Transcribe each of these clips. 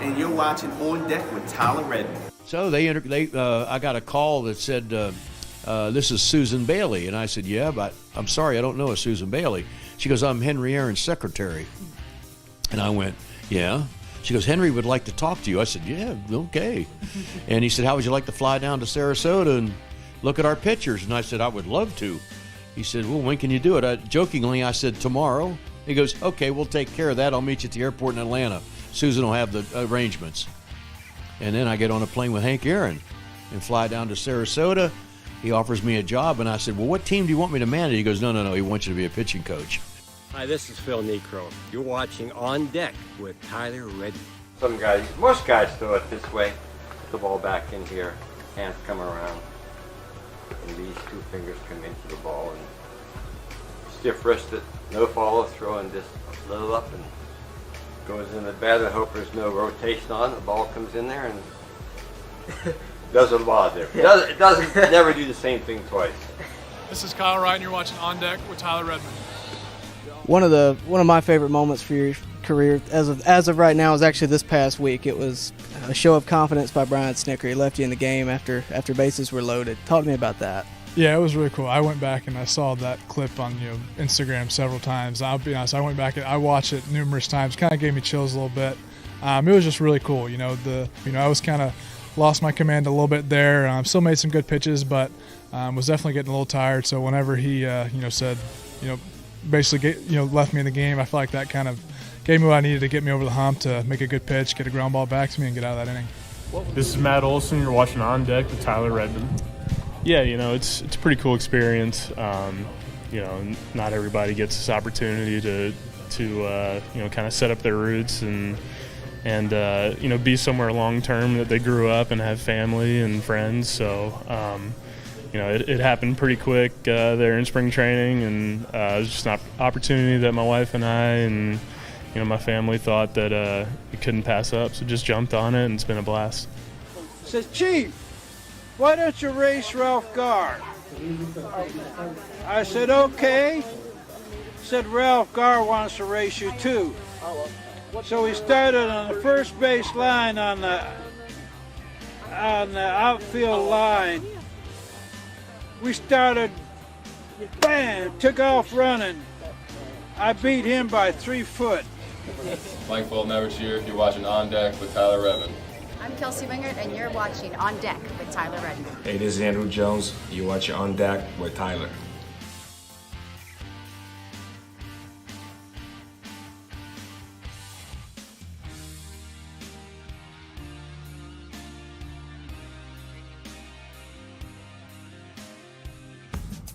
and you're watching On Deck with Tyler Redmond. So I got a call that said, this is Susan Bailey. And I said, yeah, but I'm sorry, I don't know a Susan Bailey. She goes, I'm Henry Aaron's secretary. And I went, yeah. She goes, Henry would like to talk to you. I said, yeah, okay. And he said, how would you like to fly down to Sarasota and look at our pictures? And I said, I would love to. He said, well, when can you do it? Jokingly, I said, tomorrow. He goes, okay, we'll take care of that. I'll meet you at the airport in Atlanta. Susan will have the arrangements. And then I get on a plane with Hank Aaron and fly down to Sarasota. He offers me a job, and I said, well, what team do you want me to manage? He goes, no, he wants you to be a pitching coach. Hi, this is Phil Necro. You're watching On Deck with Tyler Redmond. Most guys throw it this way. Put the ball back in here, hands come around, and these two fingers come into the ball, and stiff wristed, no follow throw, and just a little up and goes in the bat. I hope there's no rotation on. The ball comes in there and doesn't bother. It doesn't never do the same thing twice. This is Kyle Wright, and you're watching On Deck with Tyler Redmond. One of my favorite moments for your career, as of right now, is actually this past week. It was a show of confidence by Brian Snicker. He left you in the game after bases were loaded. Talk to me about that. Yeah, it was really cool. I went back and I saw that clip on Instagram several times. I'll be honest, I went back and I watched it numerous times. Kind of gave me chills a little bit. It was just really cool. I was kind of lost my command a little bit there. Still made some good pitches, but was definitely getting a little tired. So whenever he said basically left me in the game, I felt like that kind of gave me what I needed to get me over the hump to make a good pitch, get a ground ball back to me, and get out of that inning. This is Matt Olson. You're watching On Deck with Tyler Redmond. Yeah, it's a pretty cool experience. Not everybody gets this opportunity to kind of set up their roots and be somewhere long term that they grew up and have family and friends. So it happened pretty quick there in spring training, and it was just an opportunity that my wife and I and my family thought that we couldn't pass up. So just jumped on it, and it's been a blast. Says, Chief, why don't you race Ralph Garr? I said, okay. Said, Ralph Garr wants to race you too. So we started on the first base line on the outfield line. We started, bam, took off running. I beat him by 3 foot. Mike Boltnevic here. You're watching On Deck with Tyler Redmond. I'm Kelsey Wingert, and you're watching On Deck with Tyler Redmond. Hey, this is Andrew Jones. You're watching On Deck with Tyler.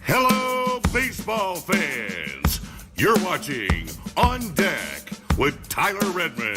Hello, baseball fans. You're watching On Deck with Tyler Redmond.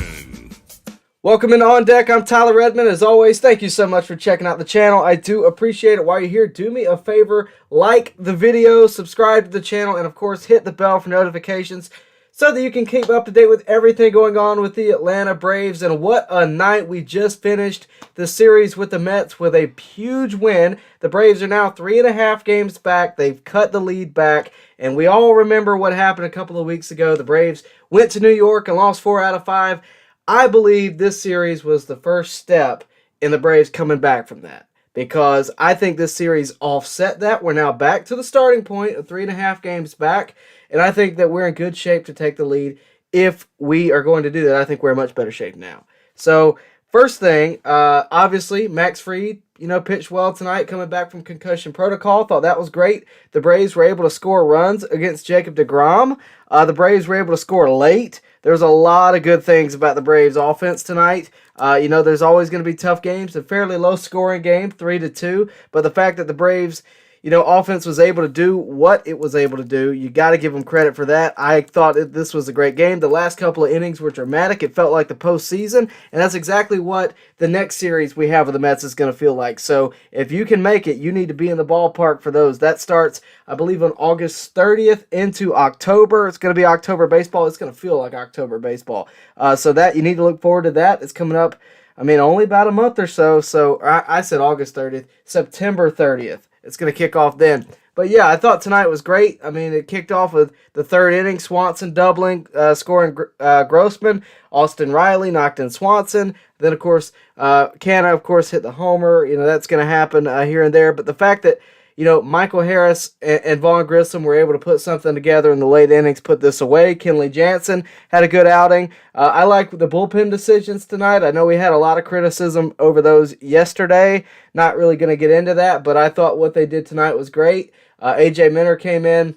Welcome into On Deck. I'm Tyler Redmond. As always, thank you so much for checking out the channel. I do appreciate it. While you're here, do me a favor, like the video, subscribe to the channel, and of course, hit the bell for notifications so that you can keep up to date with everything going on with the Atlanta Braves. And what a night. We just finished the series with the Mets with a huge win. The Braves are now 3.5 games back. They've cut the lead back. And we all remember what happened a couple of weeks ago. The Braves went to New York and lost 4 out of 5. I believe this series was the first step in the Braves coming back from that, because I think this series offset that. We're now back to the starting point of 3.5 games back, and I think that we're in good shape to take the lead. If we are going to do that, I think we're in much better shape now. So, first thing, obviously, Max Fried, pitched well tonight, coming back from concussion protocol. Thought that was great. The Braves were able to score runs against Jacob DeGrom. The Braves were able to score late. There's a lot of good things about the Braves offense tonight. There's always going to be tough games, a fairly low-scoring game, 3-2. But the fact that the Braves, offense was able to do what it was able to do, you got to give them credit for that. I thought this was a great game. The last couple of innings were dramatic. It felt like the postseason, and that's exactly what the next series we have with the Mets is going to feel like. So if you can make it, you need to be in the ballpark for those. That starts, I believe, on August 30th into October. It's going to be October baseball. It's going to feel like October baseball. So that you need to look forward to that. It's coming up, only about a month or so. So I said August 30th, September 30th it's going to kick off then. But yeah, I thought tonight was great. I mean, it kicked off with the third inning, Swanson doubling, scoring Grossman. Austin Riley knocked in Swanson. Then, of course, Canna, of course, hit the homer. That's going to happen here and there. But the fact that, Michael Harris and Vaughn Grissom were able to put something together in the late innings, put this away. Kenley Jansen had a good outing. I like the bullpen decisions tonight. I know we had a lot of criticism over those yesterday. Not really going to get into that, but I thought what they did tonight was great. A.J. Minter came in.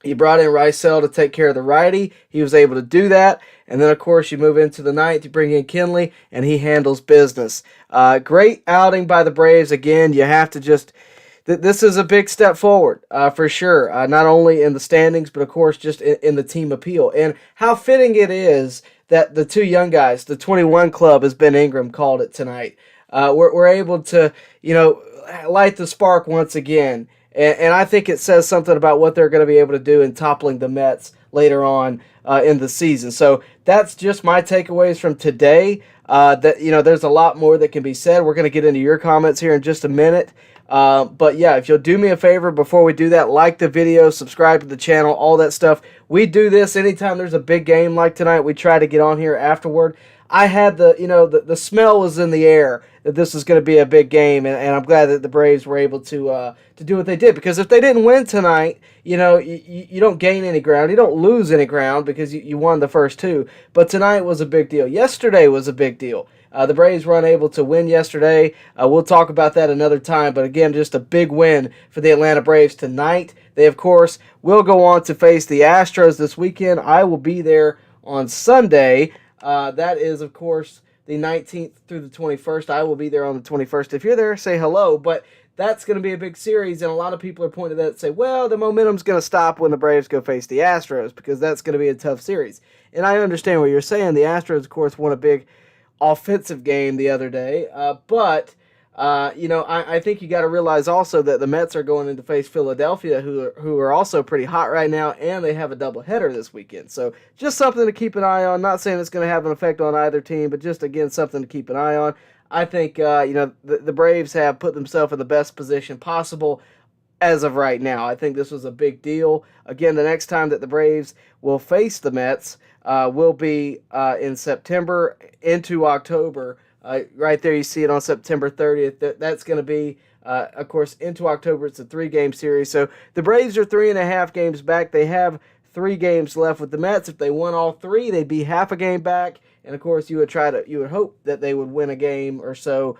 He brought in Rysell to take care of the righty. He was able to do that. And then, of course, you move into the ninth. You bring in Kenley, and he handles business. Great outing by the Braves. Again, you have to just... This is a big step forward, for sure. Not only in the standings, but, of course, just in the team appeal. And how fitting it is that the two young guys, the 21 club, as Ben Ingram called it tonight, we're able to, light the spark once again. And I think it says something about what they're going to be able to do in toppling the Mets later on in the season. So that's just my takeaways from today. There's a lot more that can be said. We're going to get into your comments here in just a minute. But yeah, if you'll do me a favor before we do that, like the video, subscribe to the channel, all that stuff. We do this anytime there's a big game like tonight. We try to get on here afterward. I had the smell was in the air that this was going to be a big game, and I'm glad that the Braves were able to do what they did, because if they didn't win tonight, you don't gain any ground, you don't lose any ground, because you won the first two. But tonight was a big deal. Yesterday was a big deal. The Braves were unable to win yesterday. We'll talk about that another time, but again, just a big win for the Atlanta Braves tonight. They, of course, will go on to face the Astros this weekend. I will be there on Sunday. That is, of course, the 19th through the 21st. I will be there on the 21st. If you're there, say hello. But that's going to be a big series, and a lot of people are pointing to that and say, well, the momentum's going to stop when the Braves go face the Astros, because that's going to be a tough series. And I understand what you're saying. The Astros, of course, won a big offensive game the other day. I think you got to realize also that the Mets are going in to face Philadelphia, who are also pretty hot right now, and they have a doubleheader this weekend. So just something to keep an eye on. Not saying it's going to have an effect on either team, but just, again, something to keep an eye on. I think, the Braves have put themselves in the best position possible as of right now. I think this was a big deal. Again, the next time that the Braves will face the Mets will be in September into October. Right there, you see it on September 30th. That's going to be, of course, into October. It's a 3-game series. So the Braves are 3.5 games back. They have 3 games left with the Mets. If they won all 3, they'd be half a game back. And of course, you would hope that they would win a game or so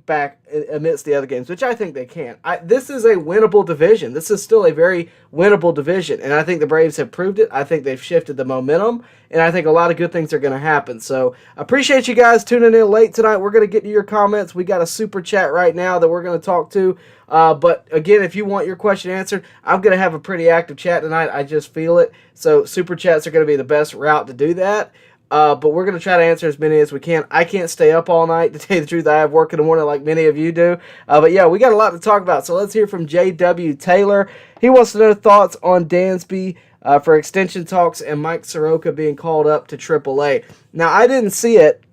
back amidst the other games, which I think they can. This is a winnable division. This is still a very winnable division, and I think the Braves have proved it. I think they've shifted the momentum, and I think a lot of good things are going to happen. So I appreciate you guys tuning in late tonight. We're going to get to your comments. We got a super chat right now that we're going to talk to. But again, if you want your question answered, I'm going to have a pretty active chat tonight. I just feel it. So super chats are going to be the best route to do that. But we're going to try to answer as many as we can. I can't stay up all night, to tell you the truth. I have work in the morning like many of you do. But yeah, we got a lot to talk about. So let's hear from J.W. Taylor. He wants to know thoughts on Dansby for extension talks and Mike Soroka being called up to AAA. Now, I didn't see it.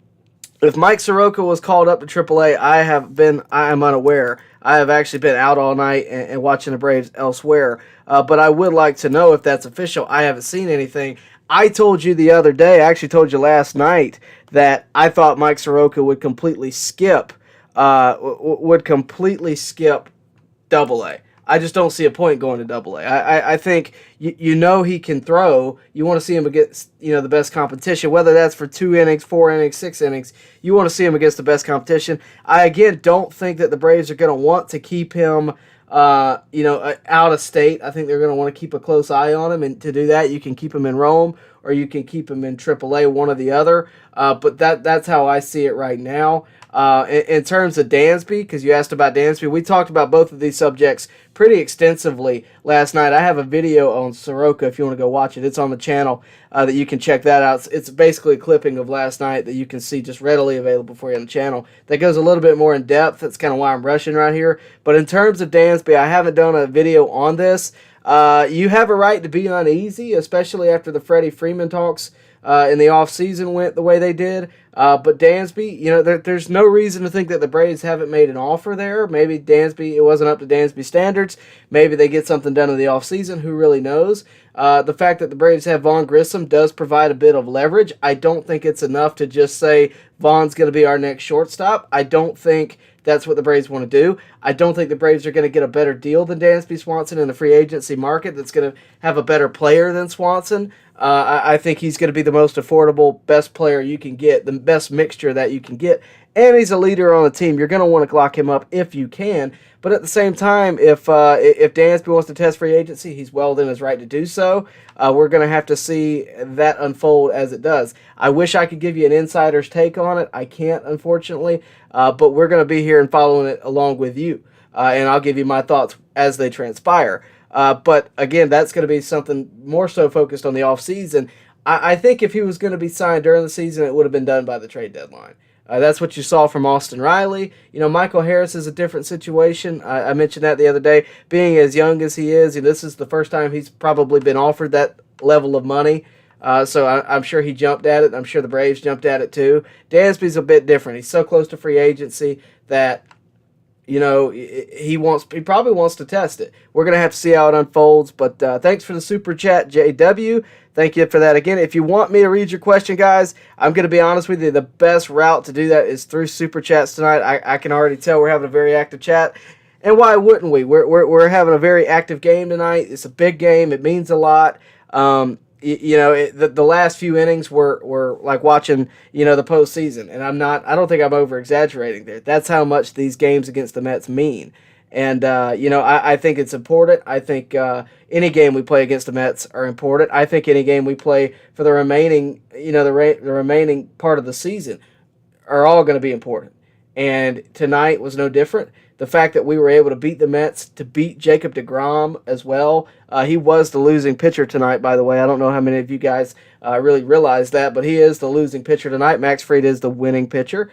If Mike Soroka was called up to AAA, I am unaware. I have actually been out all night and watching the Braves elsewhere. But I would like to know if that's official. I haven't seen anything. I told you the other day, I actually told you last night, that I thought Mike Soroka would completely skip Double-A. I just don't see a point going to Double-A. I think you know he can throw. You want to see him against the best competition, whether that's for 2 innings, 4 innings, 6 innings. You want to see him against the best competition. I again don't think that the Braves are going to want to keep him out of state. I think they're going to want to keep a close eye on him, and to do that, you can keep him in Rome or you can keep him in AAA, one or the other. But that's how I see it right now. In terms of Dansby, because you asked about Dansby, we talked about both of these subjects pretty extensively last night. I have a video on Soroka if you want to go watch it. It's on the channel that you can check that out. It's basically a clipping of last night that you can see just readily available for you on the channel. That goes a little bit more in depth. That's kind of why I'm rushing right here. But in terms of Dansby, I haven't done a video on this. You have a right to be uneasy, especially after the Freddie Freeman talks in the offseason went the way they did. But Dansby, there's no reason to think that the Braves haven't made an offer there. Maybe it wasn't up to Dansby standards. Maybe they get something done in the offseason. Who really knows? The fact that the Braves have Vaughn Grissom does provide a bit of leverage. I don't think it's enough to just say Vaughn's going to be our next shortstop. I don't think that's what the Braves want to do. I don't think the Braves are going to get a better deal than Dansby Swanson in the free agency market that's going to have a better player than Swanson. I think he's going to be the most affordable, best player you can get, the best mixture that you can get. And he's a leader on the team. You're going to want to lock him up if you can. But at the same time, if Dansby wants to test free agency, he's well within his right to do so. We're going to have to see that unfold as it does. I wish I could give you an insider's take on it. I can't, unfortunately. But we're going to be here and following it along with you. And I'll give you my thoughts as they transpire. But again, that's going to be something more so focused on the offseason. I think if he was going to be signed during the season, it would have been done by the trade deadline. That's what you saw from Austin Riley. Michael Harris is a different situation. I mentioned that the other day. Being as young as he is, this is the first time he's probably been offered that level of money. So I'm sure he jumped at it. I'm sure the Braves jumped at it too. Dansby's a bit different. He's so close to free agency that he probably wants to test it. We're going to have to see how it unfolds. But thanks for the super chat, JW. Thank you for that. Again, if you want me to read your question, guys, I'm going to be honest with you. The best route to do that is through super chats tonight. I can already tell we're having a very active chat. And why wouldn't we? We're having a very active game tonight. It's a big game. It means a lot. The last few innings were like watching, the postseason. And I don't think I'm over exaggerating there. That's how much these games against the Mets mean. And, I think it's important. I think any game we play against the Mets are important. I think any game we play for the remaining, the remaining part of the season are all going to be important. And tonight was no different. The fact that we were able to beat the Mets, to beat Jacob DeGrom as well. He was the losing pitcher tonight, by the way. I don't know how many of you guys really realize that, but he is the losing pitcher tonight. Max Fried is the winning pitcher.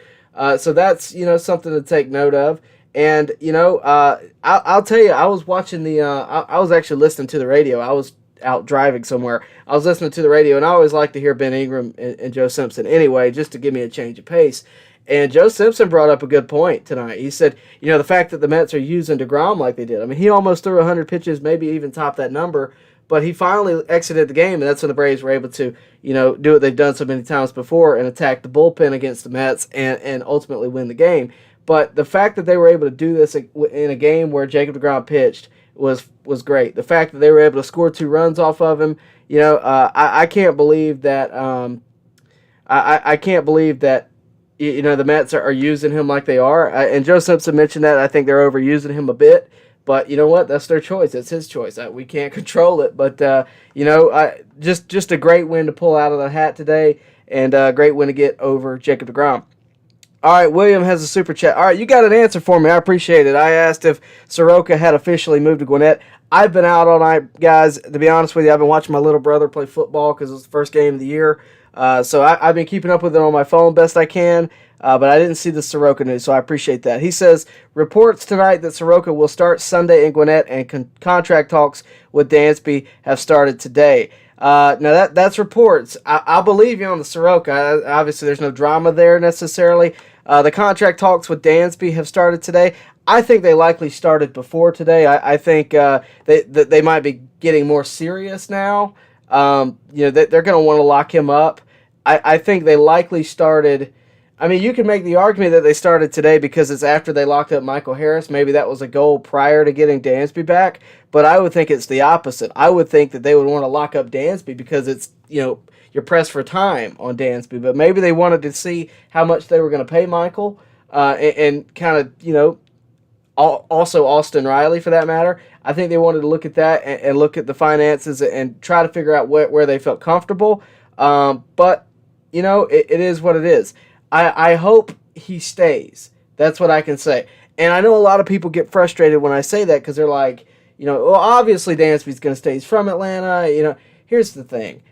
So that's, something to take note of. And, I'll tell you, I was watching I was actually listening to the radio. I was out driving somewhere. I was listening to the radio, and I always like to hear Ben Ingram and Joe Simpson anyway, just to give me a change of pace. And Joe Simpson brought up a good point tonight. He said, the fact that the Mets are using DeGrom like they did. I mean, he almost threw 100 pitches, maybe even topped that number, but he finally exited the game, and that's when the Braves were able to, do what they've done so many times before and attack the bullpen against the Mets and ultimately win the game. But the fact that they were able to do this in a game where Jacob DeGrom pitched was great. The fact that they were able to score 2 runs off of him, I can't believe that. I can't believe that. The Mets are using him like they are. And Joe Simpson mentioned that. I think they're overusing him a bit. But you know what? That's their choice. It's his choice. We can't control it. But just a great win to pull out of the hat today, and a great win to get over Jacob DeGrom. All right, William has a super chat. All right, you got an answer for me. I appreciate it. I asked if Soroka had officially moved to Gwinnett. I've been out all night, guys. To be honest with you, I've been watching my little brother play football because it was the first game of the year. So I've been keeping up with it on my phone best I can, but I didn't see the Soroka news, so I appreciate that. He says, reports tonight that Soroka will start Sunday in Gwinnett, and contract talks with Dansby have started today. Now that's reports. I'll believe you on the Soroka. Obviously, there's no drama there necessarily. The contract talks with Dansby have started today. I think they likely started before today. I think they might be getting more serious now. They're going to want to lock him up. I think they likely started. I mean, you can make the argument that they started today because it's after they locked up Michael Harris. Maybe that was a goal prior to getting Dansby back. But I would think it's the opposite. I would think that they would want to lock up Dansby because it's, you're pressed for time on Dansby. But maybe they wanted to see how much they were going to pay Michael and kind of, also Austin Riley for that matter. I think they wanted to look at that and look at the finances and try to figure out where they felt comfortable. But, it is what it is. I hope he stays. That's what I can say. And I know a lot of people get frustrated when I say that because they're like, well, obviously Dansby's going to stay. He's from Atlanta. Here's the thing.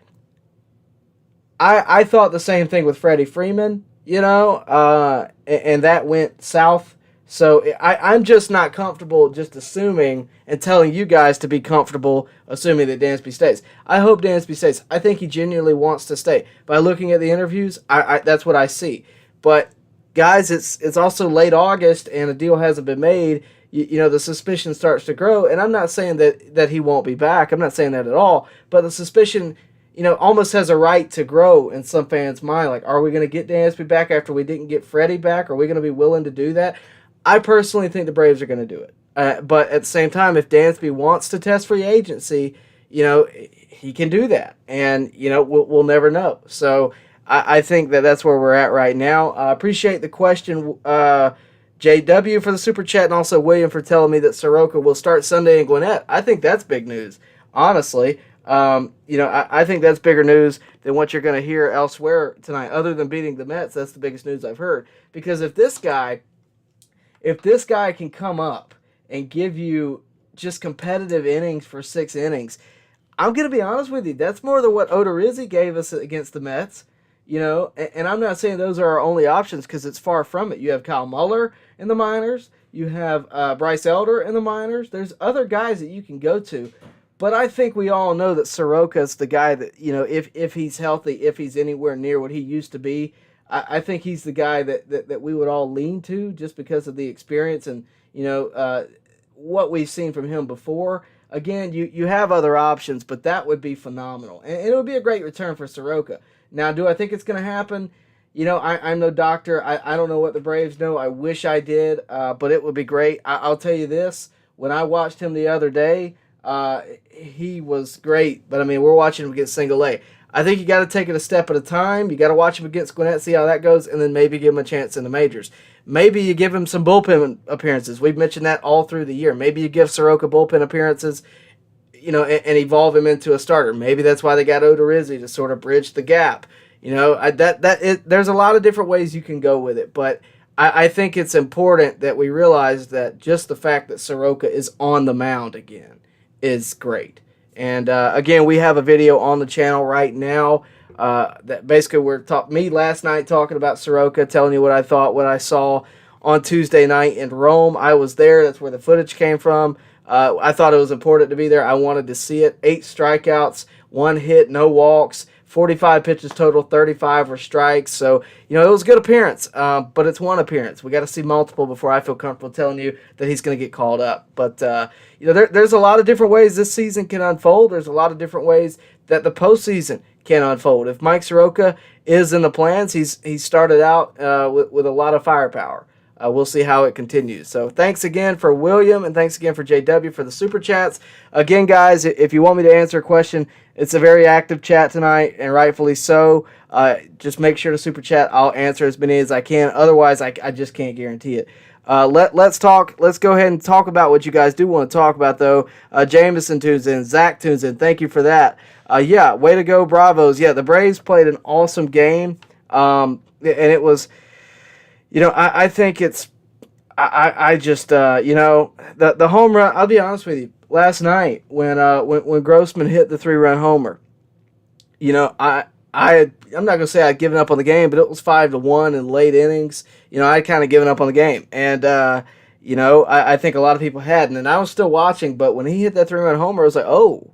I thought the same thing with Freddie Freeman, and that went south So I'm just not comfortable just assuming and telling you guys to be comfortable assuming that Dansby stays. I hope Dansby stays. I think he genuinely wants to stay. By looking at the interviews, that's what I see. But guys, it's also late August and a deal hasn't been made. You know, the suspicion starts to grow, and I'm not saying that he won't be back. I'm not saying that at all. But the suspicion, you know, almost has a right to grow in some fans' mind. Like, are we going to get Dansby back after we didn't get Freddie back? Are we going to be willing to do that? I personally think the Braves are going to do it. But at the same time, if Dansby wants to test free agency, you know, he can do that. And, you know, we'll never know. So I think that's where we're at right now. I appreciate the question, JW, for the super chat, and also William for telling me that Soroka will start Sunday in Gwinnett. I think that's big news, honestly. You know, I think that's bigger news than what you're going to hear elsewhere tonight. Other than beating the Mets, that's the biggest news I've heard. Because if this guy can come up and give you just competitive innings for 6 innings, I'm going to be honest with you, that's more than what Odorizzi gave us against the Mets. You know, and I'm not saying those are our only options because it's far from it. You have Kyle Muller in the minors. You have Bryce Elder in the minors. There's other guys that you can go to. But I think we all know that Soroka's the guy that, you know, if he's healthy, if he's anywhere near what he used to be, I think he's the guy that we would all lean to just because of the experience and, you know, what we've seen from him before. Again, you have other options, but that would be phenomenal. And it would be a great return for Soroka. Now, do I think it's going to happen? You know, I'm no doctor. I don't know what the Braves know. I wish I did, but it would be great. I'll tell you this. When I watched him the other day, he was great. But, I mean, we're watching him against Single A. I think you got to take it a step at a time. You got to watch him against Gwinnett, see how that goes, and then maybe give him a chance in the majors. Maybe you give him some bullpen appearances. We've mentioned that all through the year. Maybe you give Soroka bullpen appearances, you know, and evolve him into a starter. Maybe that's why they got Odorizzi to sort of bridge the gap. You know, there's a lot of different ways you can go with it, but I think it's important that we realize that just the fact that Soroka is on the mound again is great. And again, we have a video on the channel right now that basically me last night talking about Soroka, telling you what I thought, what I saw on Tuesday night in Rome. I was there. That's where the footage came from. I thought it was important to be there. I wanted to see it. 8 strikeouts, 1 hit, no walks, 45 pitches total, 35 were strikes. So, you know, it was a good appearance, but it's one appearance. We got to see multiple before I feel comfortable telling you that he's going to get called up. But, you know, there's a lot of different ways this season can unfold. There's a lot of different ways that the postseason can unfold. If Mike Soroka is in the plans, he's started out with a lot of firepower. We'll see how it continues. So thanks again for William, and thanks again for JW for the super chats. Again, guys, if you want me to answer a question, it's a very active chat tonight, and rightfully so. Just make sure to super chat. I'll answer as many as I can. Otherwise, I just can't guarantee it. Let's talk. Let's go ahead and talk about what you guys do want to talk about, though. Jameson tunes in. Zach tunes in. Thank you for that. Yeah, way to go, Bravos. Yeah, the Braves played an awesome game, and it was... You know, I think it's, I just, you know, the home run, I'll be honest with you, last night when Grossman hit the 3-run homer, you know, I'm not going to say I'd given up on the game, but it was 5-1 in late innings. You know, I'd kind of given up on the game. And, you know, I think a lot of people hadn't. And I was still watching, but when he hit that 3-run homer, I was like, oh,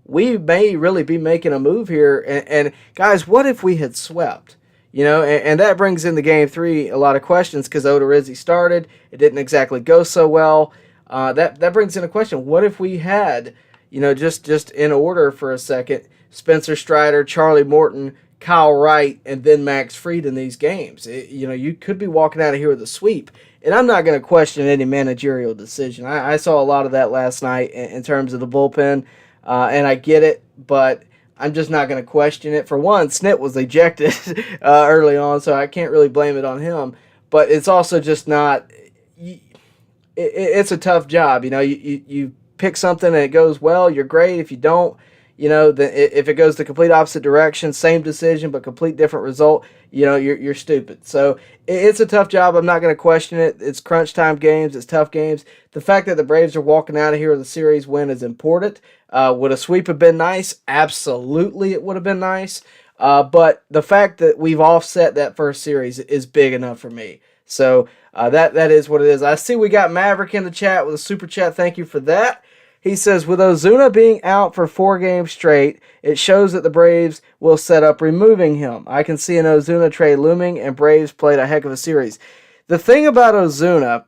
we may really be making a move here. And guys, what if we had swept? You know, and that brings in the Game 3 a lot of questions because Odorizzi started. It didn't exactly go so well. That brings in a question. What if we had, you know, just in order for a second, Spencer Strider, Charlie Morton, Kyle Wright, and then Max Fried in these games? You know, you could be walking out of here with a sweep. And I'm not going to question any managerial decision. I saw a lot of that last night in terms of the bullpen, and I get it, but... I'm just not going to question it. For one, Snit was ejected early on, so I can't really blame it on him. But it's also just not it's a tough job. You know, you pick something and it goes well, you're great. If you don't, you know, if it goes the complete opposite direction, same decision but complete different result, you know, you're stupid. So it's a tough job. I'm not going to question it. It's crunch time games. It's tough games. The fact that the Braves are walking out of here with a series win is important. Would a sweep have been nice? Absolutely, it would have been nice. But the fact that we've offset that first series is big enough for me. So that is what it is. I see we got Maverick in the chat with a super chat. Thank you for that. He says, with Ozuna being out for 4 games straight, it shows that the Braves will set up removing him. I can see an Ozuna trade looming, and Braves played a heck of a series. The thing about Ozuna,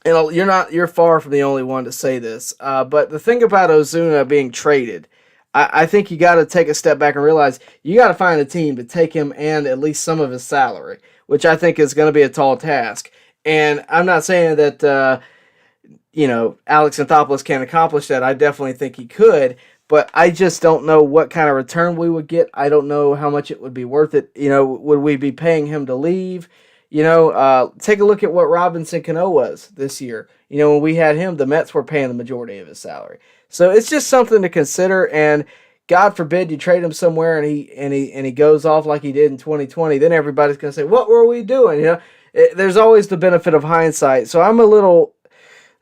and you're far from the only one to say this, but the thing about Ozuna being traded, I think you got to take a step back and realize you got to find a team to take him and at least some of his salary, which I think is going to be a tall task. And I'm not saying that Alex Anthopoulos can't accomplish that. I definitely think he could, but I just don't know what kind of return we would get. I don't know how much it would be worth it. Would we be paying him to leave? Take a look at what Robinson Cano was this year. When we had him, the Mets were paying the majority of his salary. So it's just something to consider, and God forbid you trade him somewhere and he goes off like he did in 2020. Then everybody's going to say, what were we doing? There's always the benefit of hindsight. So I'm a little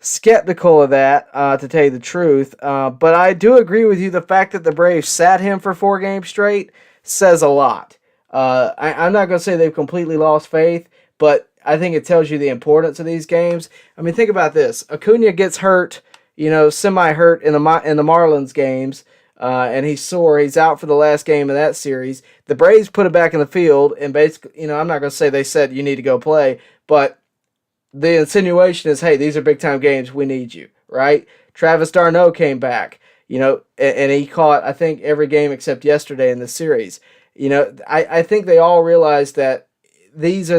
skeptical of that, to tell you the truth. But I do agree with you. The fact that the Braves sat him for 4 games straight says a lot. I'm not going to say they've completely lost faith, but I think it tells you the importance of these games. I mean, think about this. Acuna gets hurt, semi-hurt in the Marlins games, and he's sore. He's out for the last game of that series. The Braves put it back in the field, and basically, I'm not going to say they said you need to go play, but the insinuation is, hey, these are big-time games. We need you, right? Travis d'Arnaud came back, and he caught, I think, every game except yesterday in the series. I think they all realize that this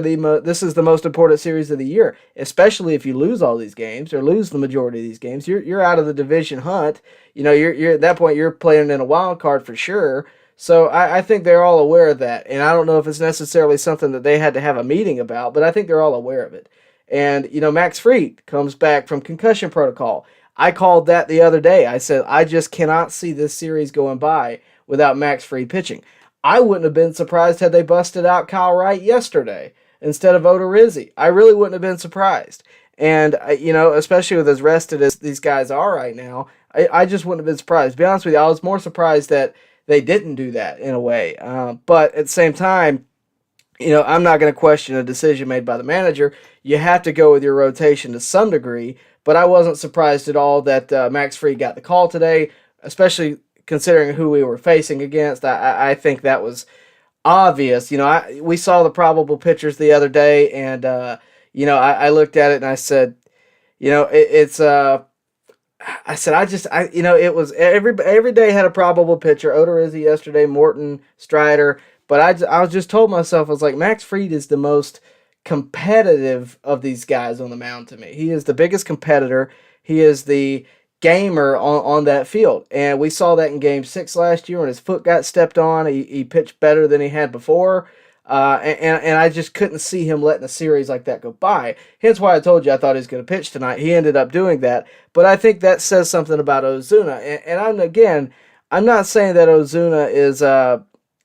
is the most important series of the year, especially if you lose all these games or lose the majority of these games. You're out of the division hunt. You're at that point you're playing in a wild card for sure. So I think they're all aware of that, and I don't know if it's necessarily something that they had to have a meeting about, but I think they're all aware of it. And Max Fried comes back from concussion protocol. I called that the other day. I said I just cannot see this series going by without Max Fried pitching. I wouldn't have been surprised had they busted out Kyle Wright yesterday instead of Odorizzi. I really wouldn't have been surprised. And, especially with as rested as these guys are right now, I just wouldn't have been surprised. To be honest with you, I was more surprised that they didn't do that in a way. But at the same time, I'm not going to question a decision made by the manager. You have to go with your rotation to some degree. But I wasn't surprised at all that Max Fried got the call today, especially considering who we were facing against. I think that was obvious. We saw the probable pitchers the other day, and I looked at it and I said, it was every day had a probable pitcher. Odorizzi yesterday, Morton, Strider, but I was just told myself, I was like, Max Fried is the most competitive of these guys on the mound to me. He is the biggest competitor. He is the gamer on that field, and we saw that in Game 6 last year when his foot got stepped on. He pitched better than he had before, and I just couldn't see him letting a series like that go by. Hence why I told you I thought he was going to pitch tonight. He ended up doing that, but I think that says something about Ozuna. And I'm not saying that Ozuna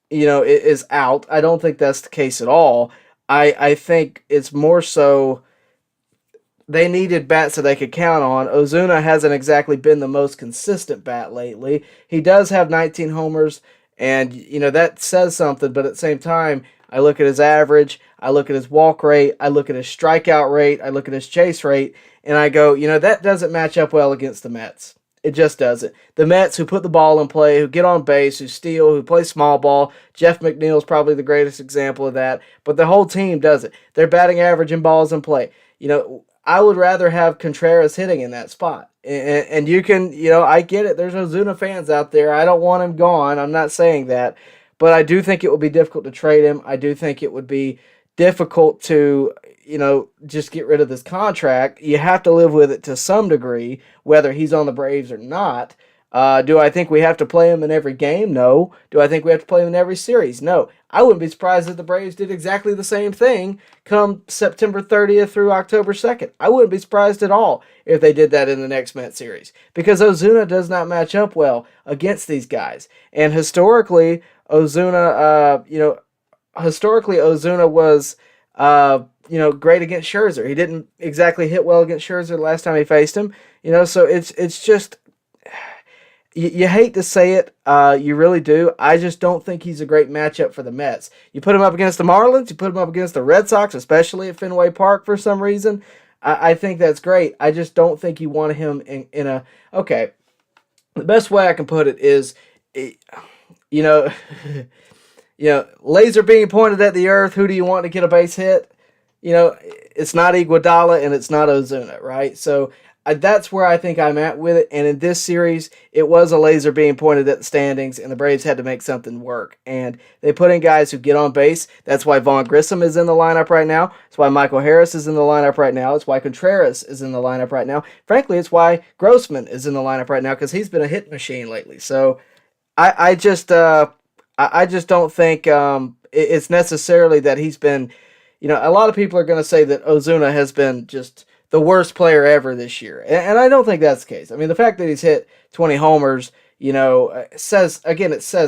is out. I don't think that's the case at all. I think it's more so they needed bats that they could count on. Ozuna hasn't exactly been the most consistent bat lately. He does have 19 homers, and that says something, but at the same time, I look at his average, I look at his walk rate, I look at his strikeout rate, I look at his chase rate, and I go, that doesn't match up well against the Mets. It just doesn't. The Mets, who put the ball in play, who get on base, who steal, who play small ball. Jeff McNeil's probably the greatest example of that, but the whole team does it. They're batting average and balls in play. I would rather have Contreras hitting in that spot. And you can, I get it. There's Ozuna fans out there. I don't want him gone. I'm not saying that. But I do think it would be difficult to trade him. I do think it would be difficult to, just get rid of this contract. You have to live with it to some degree, whether he's on the Braves or not. Do I think we have to play him in every game? No. Do I think we have to play him in every series? No. I wouldn't be surprised if the Braves did exactly the same thing come September 30th through October 2nd. I wouldn't be surprised at all if they did that in the next Mets series, because Ozuna does not match up well against these guys. And historically, Ozuna was great against Scherzer. He didn't exactly hit well against Scherzer the last time he faced him. So it's just, you hate to say it, you really do. I just don't think he's a great matchup for the Mets. You put him up against the Marlins, you put him up against the Red Sox, especially at Fenway Park for some reason. I think that's great. I just don't think you want him in a... Okay, the best way I can put it is, you know, laser beam pointed at the earth, who do you want to get a base hit? It's not Iguodala and it's not Ozuna, right? So that's where I think I'm at with it. And in this series, it was a laser beam pointed at the standings, and the Braves had to make something work. And they put in guys who get on base. That's why Vaughn Grissom is in the lineup right now. It's why Michael Harris is in the lineup right now. It's why Contreras is in the lineup right now. Frankly, it's why Grossman is in the lineup right now, because he's been a hit machine lately. So I just don't think it's necessarily that he's been... a lot of people are going to say that Ozuna has been just the worst player ever this year. And I don't think that's the case. I mean, the fact that he's hit 20 homers, says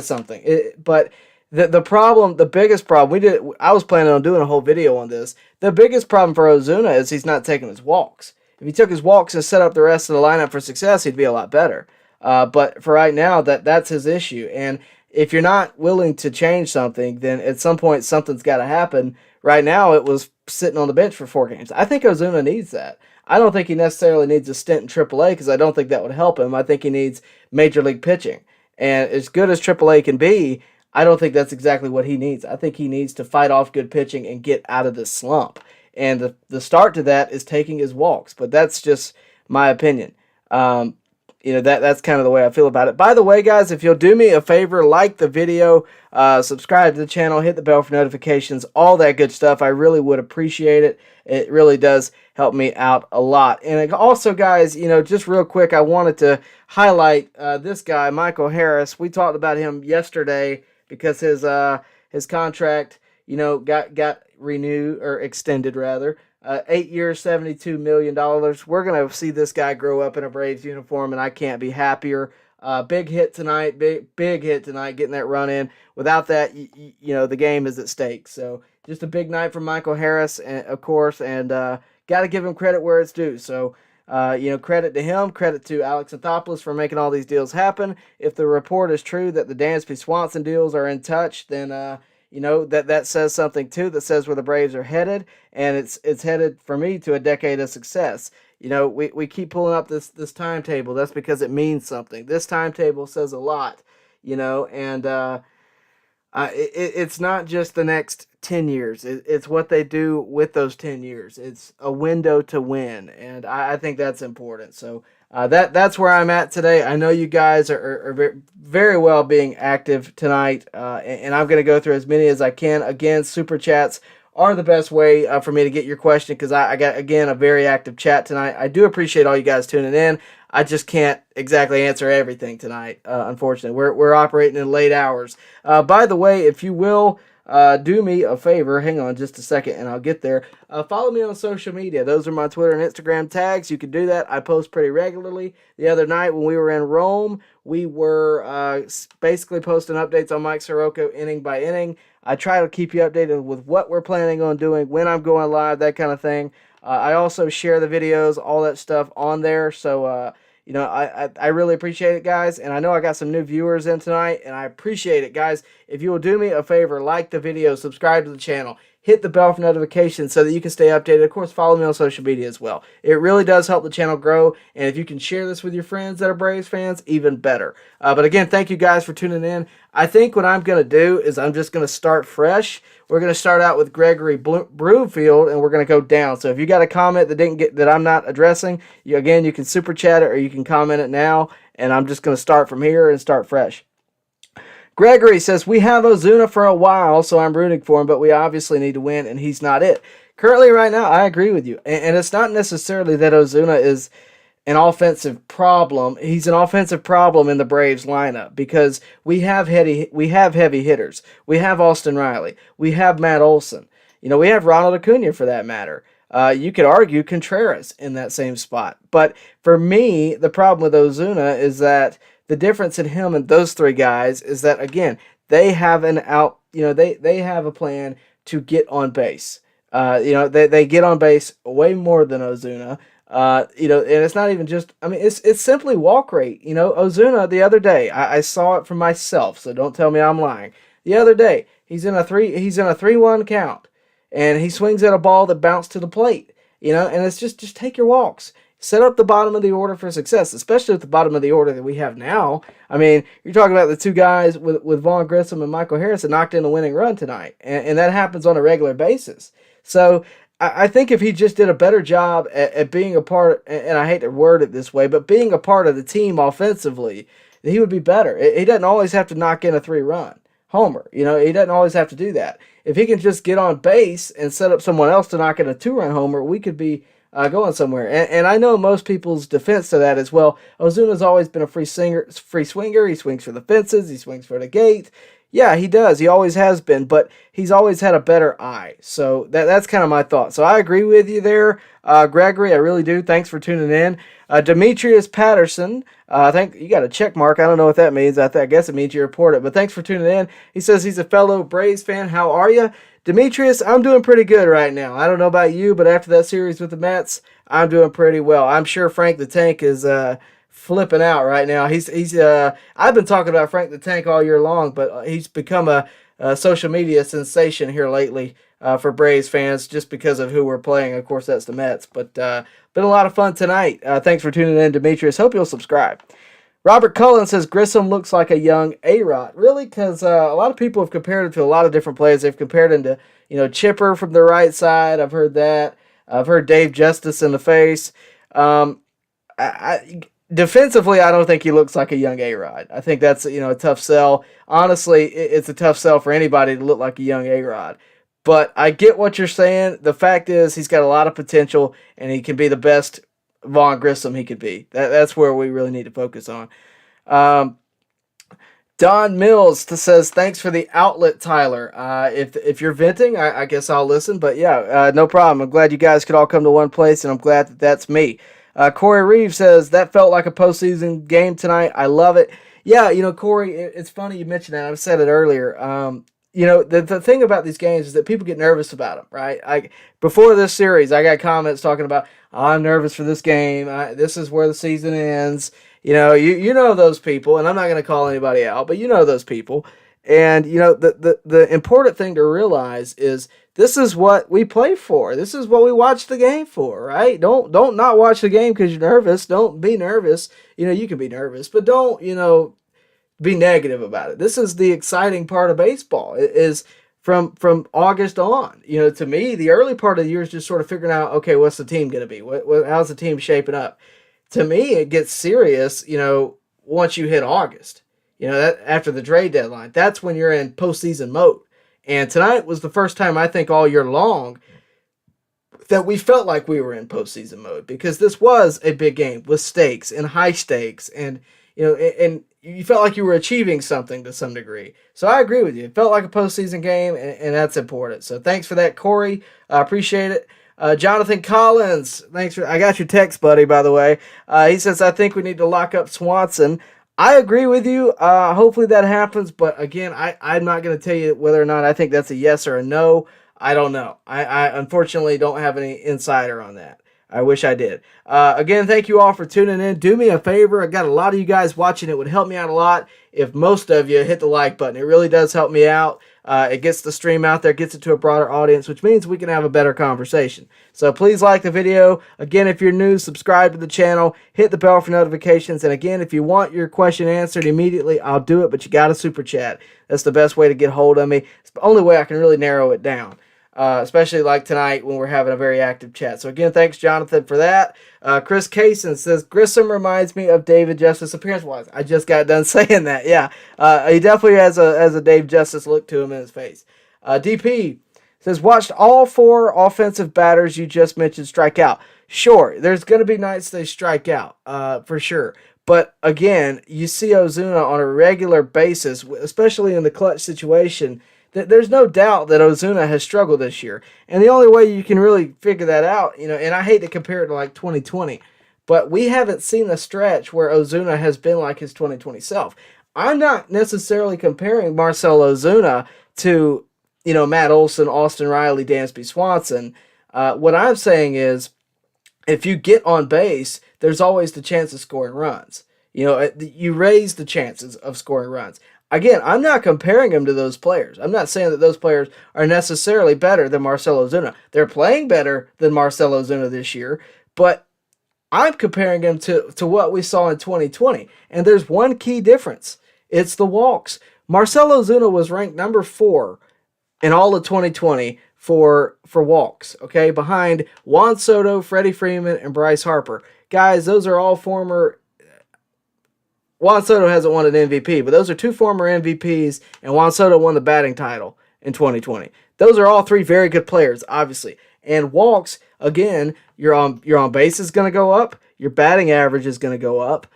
something. But the biggest problem, I was planning on doing a whole video on this. The biggest problem for Ozuna is he's not taking his walks. If he took his walks and set up the rest of the lineup for success, he'd be a lot better. But for right now, that's his issue. And if you're not willing to change something, then at some point something's got to happen. Right now, it was sitting on the bench for 4 games. I think Ozuna needs that. I don't think he necessarily needs a stint in AAA because I don't think that would help him. I think he needs major league pitching. And as good as AAA can be, I don't think that's exactly what he needs. I think he needs to fight off good pitching and get out of this slump. And the start to that is taking his walks. But that's just my opinion. That's kind of the way I feel about it. By the way, guys, if you'll do me a favor, like the video, subscribe to the channel, hit the bell for notifications, all that good stuff. I really would appreciate it. It really does help me out a lot. And also, guys, just real quick, I wanted to highlight this guy, Michael Harris. We talked about him yesterday because his contract, got renewed or extended rather. 8 years, $72 million. We're going to see this guy grow up in a Braves uniform, and I can't be happier. Big hit tonight, big hit tonight, getting that run in. Without that, the game is at stake. So just a big night for Michael Harris, of course, and got to give him credit where it's due. So, credit to him, credit to Alex Anthopoulos for making all these deals happen. If the report is true that the Dansby Swanson deals are in touch, then that says something too. That says where the Braves are headed, and it's headed for me to a decade of success. We keep pulling up this timetable. That's because it means something. This timetable says a lot, and it's not just the next 10 years. It's what they do with those 10 years. It's a window to win, and I think that's important. So that's where I'm at today. I know you guys are very well being active tonight, and I'm going to go through as many as I can. Again, super chats are the best way for me to get your question because I got, again, a very active chat tonight. I do appreciate all you guys tuning in. I just can't exactly answer everything tonight, unfortunately. We're operating in late hours. By the way, if you will do me a favor, hang on just a second and I'll get there. Follow me on social media. Those are my Twitter and Instagram tags. You can do that. I post pretty regularly. The other night when we were in Rome, we were basically posting updates on Mike Soroka inning by inning. I try to keep you updated with what we're planning on doing, when I'm going live, that kind of thing. I also share the videos, all that stuff on there. So, I really appreciate it, guys. And I know I got some new viewers in tonight, and I appreciate it, guys. If you will do me a favor, like the video, subscribe to the channel, hit the bell for notifications so that you can stay updated. Of course, follow me on social media as well. It really does help the channel grow. And if you can share this with your friends that are Braves fans, even better. But again, thank you guys for tuning in. I think what I'm going to do is I'm just going to start fresh. We're going to start out with Gregory Broomfield, and we're going to go down. So if you got a comment that I'm not addressing, you can super chat it or you can comment it now. And I'm just going to start from here and start fresh. Gregory says, we have Ozuna for a while, so I'm rooting for him, but we obviously need to win, and he's not it. Currently, right now, I agree with you. And it's not necessarily that Ozuna is an offensive problem. He's an offensive problem in the Braves lineup because we have heavy hitters. We have Austin Riley. We have Matt Olson. We have Ronald Acuna for that matter. You could argue Contreras in that same spot. But for me, the problem with Ozuna is that the difference in him and those three guys is that, again, they have they have a plan to get on base. They get on base way more than Ozuna. And it's not even just, it's simply walk rate. Ozuna the other day, I saw it for myself, so don't tell me I'm lying. The other day, he's in a 3-1 count, and he swings at a ball that bounced to the plate, and it's just take your walks. Set up the bottom of the order for success, especially at the bottom of the order that we have now. You're talking about the two guys with Vaughn Grissom and Michael Harris that knocked in a winning run tonight, and that happens on a regular basis. So I think if he just did a better job at being a part, and I hate to word it this way, but being a part of the team offensively, he would be better. He doesn't always have to knock in a 3-run homer. He doesn't always have to do that. If he can just get on base and set up someone else to knock in a 2-run homer, we could be going somewhere. And I know most people's defense to that is, well, Ozuna's always been a free swinger. He swings for the fences. He swings for the gate. Yeah, he does. He always has been, but he's always had a better eye. So that's kind of my thought. So I agree with you there, Gregory. I really do. Thanks for tuning in. Demetrius Patterson, I think you got a check mark. I don't know what that means. I guess it means you report it, but thanks for tuning in. He says he's a fellow Braves fan. How are you? Demetrius, I'm doing pretty good right now. I don't know about you, but after that series with the Mets, I'm doing pretty well. I'm sure Frank the Tank is flipping out right now. I've been talking about Frank the Tank all year long, but he's become a social media sensation here lately for Braves fans just because of who we're playing. Of course, that's the Mets, but been a lot of fun tonight. Thanks for tuning in, Demetrius. Hope you'll subscribe. Robert Cullen says Grissom looks like a young A-Rod. Really? Because a lot of people have compared him to a lot of different players. They've compared him to, Chipper from the right side. I've heard that. I've heard Dave Justice in the face. Defensively, I don't think he looks like a young A-Rod. I think that's, a tough sell. Honestly, it's a tough sell for anybody to look like a young A-Rod. But I get what you're saying. The fact is he's got a lot of potential, and he can be the best Vaughn Grissom he could be. That's where we really need to focus on. Don Mills says, thanks for the outlet, Tyler. If you're venting, I guess I'll listen. But yeah, no problem. I'm glad you guys could all come to one place, and I'm glad that's me. Corey Reeves says, that felt like a postseason game tonight. I love it. Yeah, Corey, it's funny you mentioned that. I've said it earlier. The thing about these games is that people get nervous about them, right? Before this series, I got comments talking about, I'm nervous for this game. This is where the season ends. You know those people, and I'm not going to call anybody out, but you know those people. And, the important thing to realize is this is what we play for. This is what we watch the game for, right? Don't not watch the game because you're nervous. Don't be nervous. You can be nervous, but don't, be negative about it. This is the exciting part of baseball. It is from August on. To me, the early part of the year is just sort of figuring out, okay, what's the team going to be? How's the team shaping up? To me, it gets serious, once you hit August. That after the trade deadline, that's when you're in postseason mode. And tonight was the first time I think all year long that we felt like we were in postseason mode, because this was a big game with stakes and high stakes, and and you felt like you were achieving something to some degree. So I agree with you. It felt like a postseason game, and that's important. So thanks for that, Corey. I appreciate it. Jonathan Collins, I got your text, buddy, by the way. He says, I think we need to lock up Swanson. I agree with you. Hopefully that happens, but again, I'm not going to tell you whether or not I think that's a yes or a no. I don't know. I unfortunately don't have any insider on that. I wish I did. Again, thank you all for tuning in. Do me a favor. I got a lot of you guys watching. It would help me out a lot if most of you hit the like button. It really does help me out. It gets the stream out there, gets it to a broader audience, which means we can have a better conversation. So please like the video. Again, if you're new, subscribe to the channel. Hit the bell for notifications. And again, if you want your question answered immediately, I'll do it, but you got to super chat. That's the best way to get hold of me. It's the only way I can really narrow it down. Especially like tonight when we're having a very active chat. So again, thanks, Jonathan, for that. Chris Kaysen says, Grissom reminds me of David Justice appearance-wise. I just got done saying that, yeah. He definitely has a Dave Justice look to him in his face. DP says, watched all 4 offensive batters you just mentioned strike out. Sure, there's going to be nights they strike out, for sure. But again, you see Ozuna on a regular basis, especially in the clutch situation. There's no doubt that Ozuna has struggled this year. And the only way you can really figure that out, and I hate to compare it to like 2020, but we haven't seen a stretch where Ozuna has been like his 2020 self. I'm not necessarily comparing Marcell Ozuna to, Matt Olson, Austin Riley, Dansby Swanson. What I'm saying is, if you get on base, there's always the chance of scoring runs. You raise the chances of scoring runs. Again, I'm not comparing him to those players. I'm not saying that those players are necessarily better than Marcell Ozuna. They're playing better than Marcell Ozuna this year, but I'm comparing him to what we saw in 2020. And there's one key difference. It's the walks. Marcell Ozuna was ranked number 4 in all of 2020 for walks, okay, behind Juan Soto, Freddie Freeman, and Bryce Harper. Guys, those are all former. Juan Soto hasn't won an MVP, but those are 2 former MVPs, and Juan Soto won the batting title in 2020. Those are all 3 very good players, obviously. And walks, again, your on base is going to go up, your batting average is going to go up.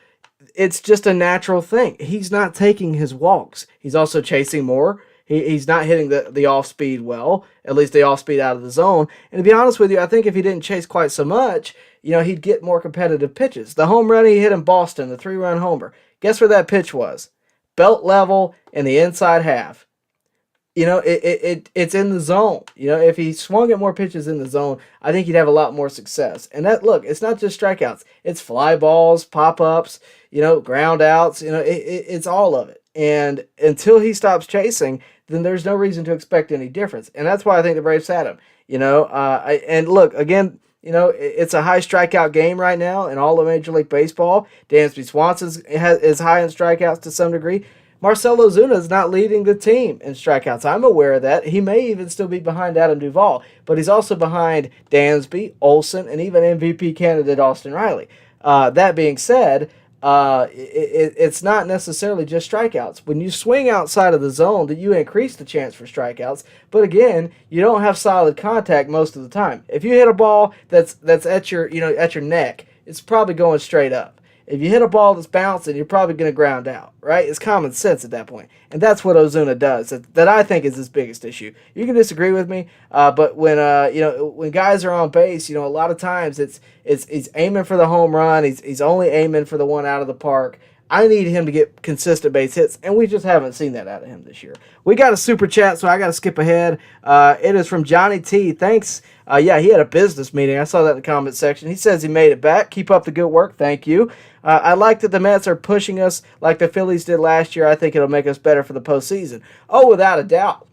It's just a natural thing. He's not taking his walks. He's also chasing more. He's not hitting the off speed well, at least the off speed out of the zone. And to be honest with you, I think if he didn't chase quite so much, he'd get more competitive pitches. The home run he hit in Boston, the 3-run homer. Guess where that pitch was? Belt level in the inside half. It's in the zone. If he swung at more pitches in the zone, I think he'd have a lot more success. And it's not just strikeouts. It's fly balls, pop-ups, ground outs. It's all of it. And until he stops chasing, then there's no reason to expect any difference. And that's why I think the Braves had him. And look, again, it's a high strikeout game right now in all of Major League Baseball. Dansby Swanson is high in strikeouts to some degree. Marcell Ozuna is not leading the team in strikeouts. I'm aware of that. He may even still be behind Adam Duvall, but he's also behind Dansby, Olsen, and even MVP candidate Austin Riley. That being said, it's not necessarily just strikeouts. When you swing outside of the zone, that you increase the chance for strikeouts. But again, you don't have solid contact most of the time. If you hit a ball that's at your at your neck, it's probably going straight up. If you hit a ball that's bouncing, you're probably going to ground out, right? It's common sense at that point. And that's what Ozuna does. That I think is his biggest issue. You can disagree with me, but when guys are on base, a lot of times he's aiming for the home run. He's only aiming for the one out of the park. I need him to get consistent base hits, and we just haven't seen that out of him this year. We got a super chat, so I got to skip ahead. It is from Johnny T. Thanks. He had a business meeting. I saw that in the comment section. He says he made it back. Keep up the good work. Thank you. I like that the Mets are pushing us like the Phillies did last year. I think it'll make us better for the postseason. Oh, without a doubt.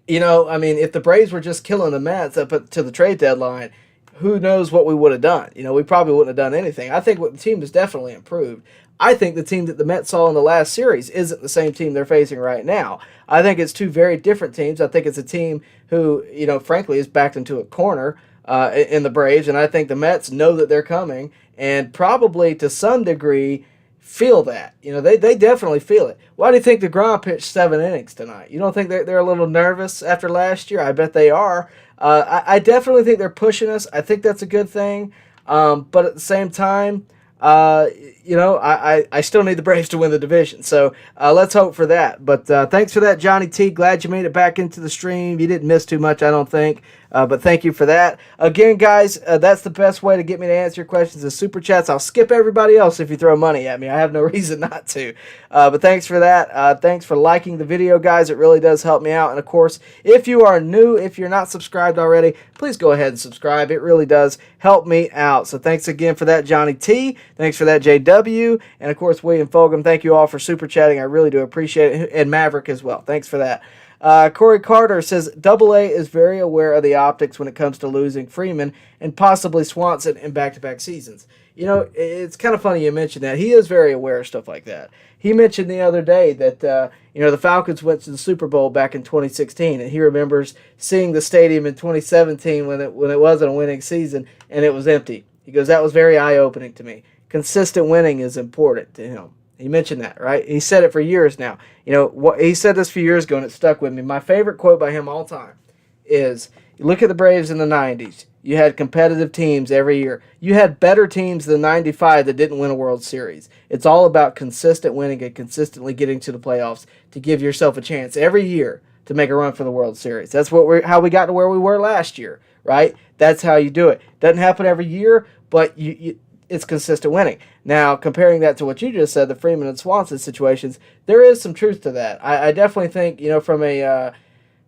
If the Braves were just killing the Mets up to the trade deadline, who knows what we would have done. We probably wouldn't have done anything. I think the team has definitely improved. I think the team that the Mets saw in the last series isn't the same team they're facing right now. I think it's 2 very different teams. I think it's a team who, frankly, is backed into a corner in the Braves, and I think the Mets know that they're coming and probably to some degree feel that. They definitely feel it. Why do you think DeGrom pitched 7 innings tonight? You don't think they're a little nervous after last year? I bet they are. I definitely think they're pushing us. I think that's a good thing. But at the same time, I still need the Braves to win the division. So let's hope for that. But thanks for that, Johnny T. Glad you made it back into the stream. You didn't miss too much, I don't think. But thank you for that. Again, guys, that's the best way to get me to answer your questions is Super Chats. I'll skip everybody else if you throw money at me. I have no reason not to. But thanks for that. Thanks for liking the video, guys. It really does help me out. And, of course, if you are new, if you're not subscribed already, please go ahead and subscribe. It really does help me out. So thanks again for that, Johnny T. Thanks for that, JW. And, of course, William Fogum. Thank you all for Super Chatting. I really do appreciate it. And Maverick as well. Thanks for that. Corey Carter says AA is very aware of the optics when it comes to losing Freeman and possibly Swanson in back-to-back seasons. It's kind of funny you mentioned that. He is very aware of stuff like that. He mentioned the other day that the Falcons went to the Super Bowl back in 2016, and he remembers seeing the stadium in 2017 when it wasn't a winning season and it was empty. He goes, that was very eye-opening to me. Consistent winning is important to him. He mentioned that, right? He said it for years now. He said this a few years ago, and it stuck with me. My favorite quote by him all time is, you look at the Braves in the 90s. You had competitive teams every year. You had better teams than 95 that didn't win a World Series. It's all about consistent winning and consistently getting to the playoffs to give yourself a chance every year to make a run for the World Series. That's how we got to where we were last year, right? That's how you do it. Doesn't happen every year, but it's consistent winning. Now, comparing that to what you just said, the Freeman and Swanson situations, there is some truth to that. I definitely think,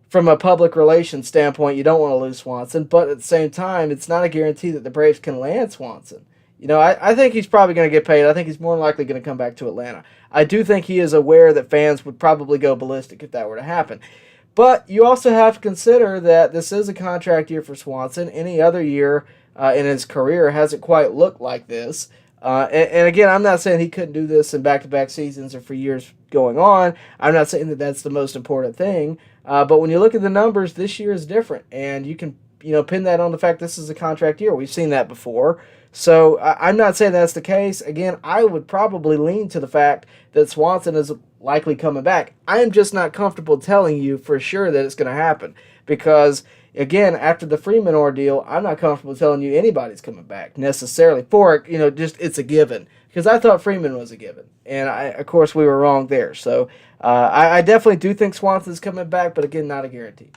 from a public relations standpoint, you don't want to lose Swanson, but at the same time, it's not a guarantee that the Braves can land Swanson. I think he's probably going to get paid. I think he's more than likely going to come back to Atlanta. I do think he is aware that fans would probably go ballistic if that were to happen. But you also have to consider that this is a contract year for Swanson. Any other year in his career hasn't quite looked like this. And again, I'm not saying he couldn't do this in back-to-back seasons or for years going on. I'm not saying that that's the most important thing. But when you look at the numbers, this year is different. And you can pin that on the fact this is a contract year. We've seen that before. So I'm not saying that's the case. Again, I would probably lean to the fact that Swanson is likely coming back. I am just not comfortable telling you for sure that it's going to happen because, again, after the Freeman ordeal, I'm not comfortable telling you anybody's coming back necessarily for, just it's a given. Because I thought Freeman was a given. And, of course, we were wrong there. So I definitely do think Swanson's coming back, but, again, not a guarantee.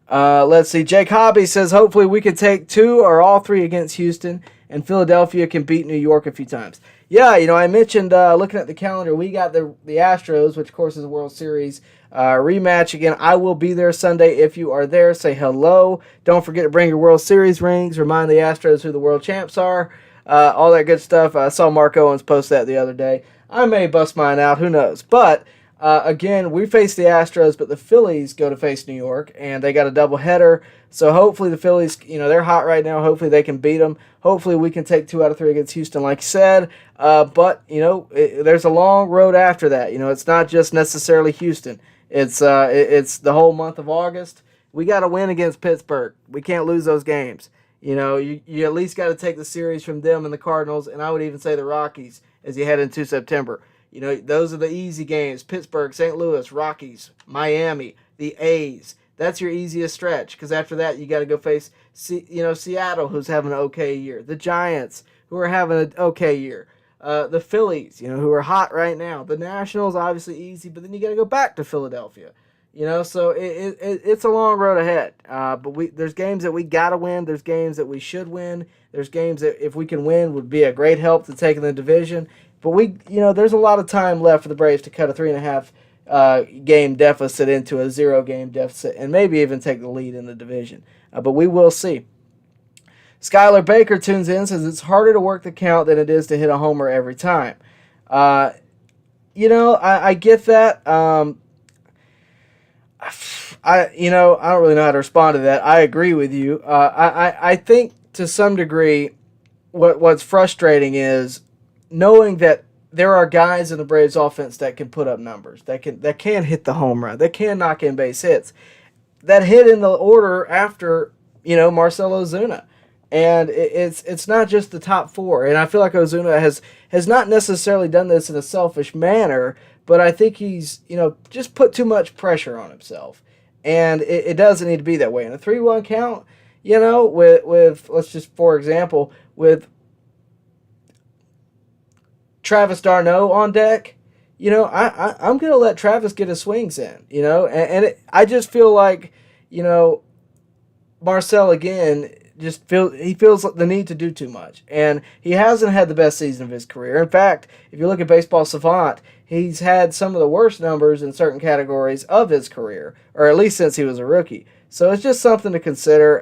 Let's see. Jake Hobby says, hopefully we can take 2 or all 3 against Houston, and Philadelphia can beat New York a few times. Yeah, I mentioned looking at the calendar, we got the Astros, which, of course, is a World Series rematch. Again, I will be there Sunday. If you are there, say hello. Don't forget to bring your World Series rings. Remind the Astros who the world champs are. All that good stuff. I saw Mark Owens post that the other day. I may bust mine out. Who knows? But again, we face the Astros, but the Phillies go to face New York, and they got a doubleheader. So hopefully the Phillies, they're hot right now. Hopefully they can beat them. Hopefully we can take 2 out of 3 against Houston, like you said. But there's a long road after that. It's not just necessarily Houston. It's the whole month of August. We got to win against Pittsburgh. We can't lose those games. You at least got to take the series from them and the Cardinals, and I would even say the Rockies as you head into September. Those are the easy games. Pittsburgh, St. Louis, Rockies, Miami, the A's. That's your easiest stretch because after that you got to go face, Seattle, who's having an okay year. The Giants, who are having an okay year. The Phillies, who are hot right now. The Nationals, obviously easy, but then you got to go back to Philadelphia. So it's a long road ahead. But there's games that we got to win. There's games that we should win. There's games that if we can win would be a great help to taking the division. But there's a lot of time left for the Braves to cut a 3.5 game deficit into a 0 game deficit and maybe even take the lead in the division. But we will see. Skylar Baker tunes in, says it's harder to work the count than it is to hit a homer every time. I get that. I don't really know how to respond to that. I agree with you. I think to some degree what's frustrating is knowing that there are guys in the Braves offense that can put up numbers, that can hit the home run, that can knock in base hits, that hit in the order after, Marcell Ozuna. And it's not just the top 4. And I feel like Ozuna has not necessarily done this in a selfish manner, but I think he's, just put too much pressure on himself. And it doesn't need to be that way. In a 3-1 count, with let's just, for example, with Travis d'Arnaud on deck, I'm going to let Travis get his swings in, I just feel like, Marcell, again, he feels the need to do too much. And he hasn't had the best season of his career. In fact, if you look at Baseball Savant, he's had some of the worst numbers in certain categories of his career, or at least since he was a rookie. So it's just something to consider.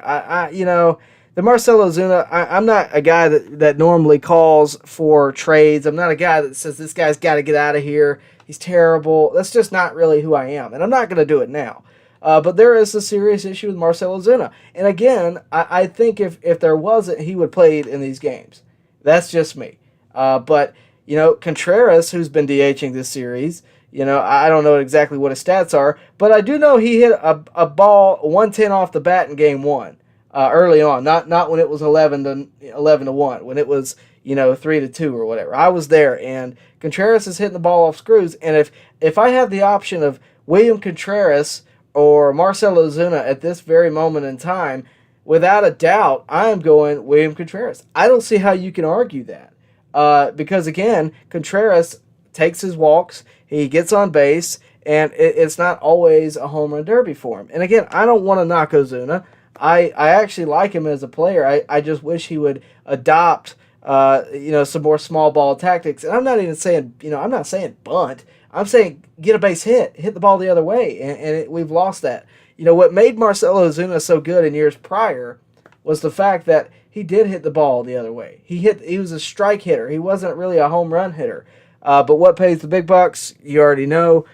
The Marcell Ozuna, I'm not a guy that normally calls for trades. I'm not a guy that says this guy's got to get out of here. He's terrible. That's just not really who I am, and I'm not going to do it now. But there is a serious issue with Marcell Ozuna. And again, I think if there wasn't, he would play in these games. That's just me. But, Contreras, who's been DHing this series, I don't know exactly what his stats are, but I do know he hit a ball 110 off the bat in game 1 early on. Not when it was 11-1, when it was, 3-2 or whatever. I was there, and Contreras is hitting the ball off screws. And if I have the option of William Contreras or Marcell Ozuna at this very moment in time, without a doubt, I am going William Contreras. I don't see how you can argue that. Because, again, Contreras takes his walks, he gets on base, and it's not always a home run derby for him. And, again, I don't want to knock Ozuna. I actually like him as a player. I just wish he would adopt some more small ball tactics. And I'm not even saying, I'm not saying bunt. I'm saying get a base hit the ball the other way, and we've lost that. What made Marcell Ozuna so good in years prior was the fact that he did hit the ball the other way. He was a strike hitter. He wasn't really a home run hitter. But what pays the big bucks, you already know.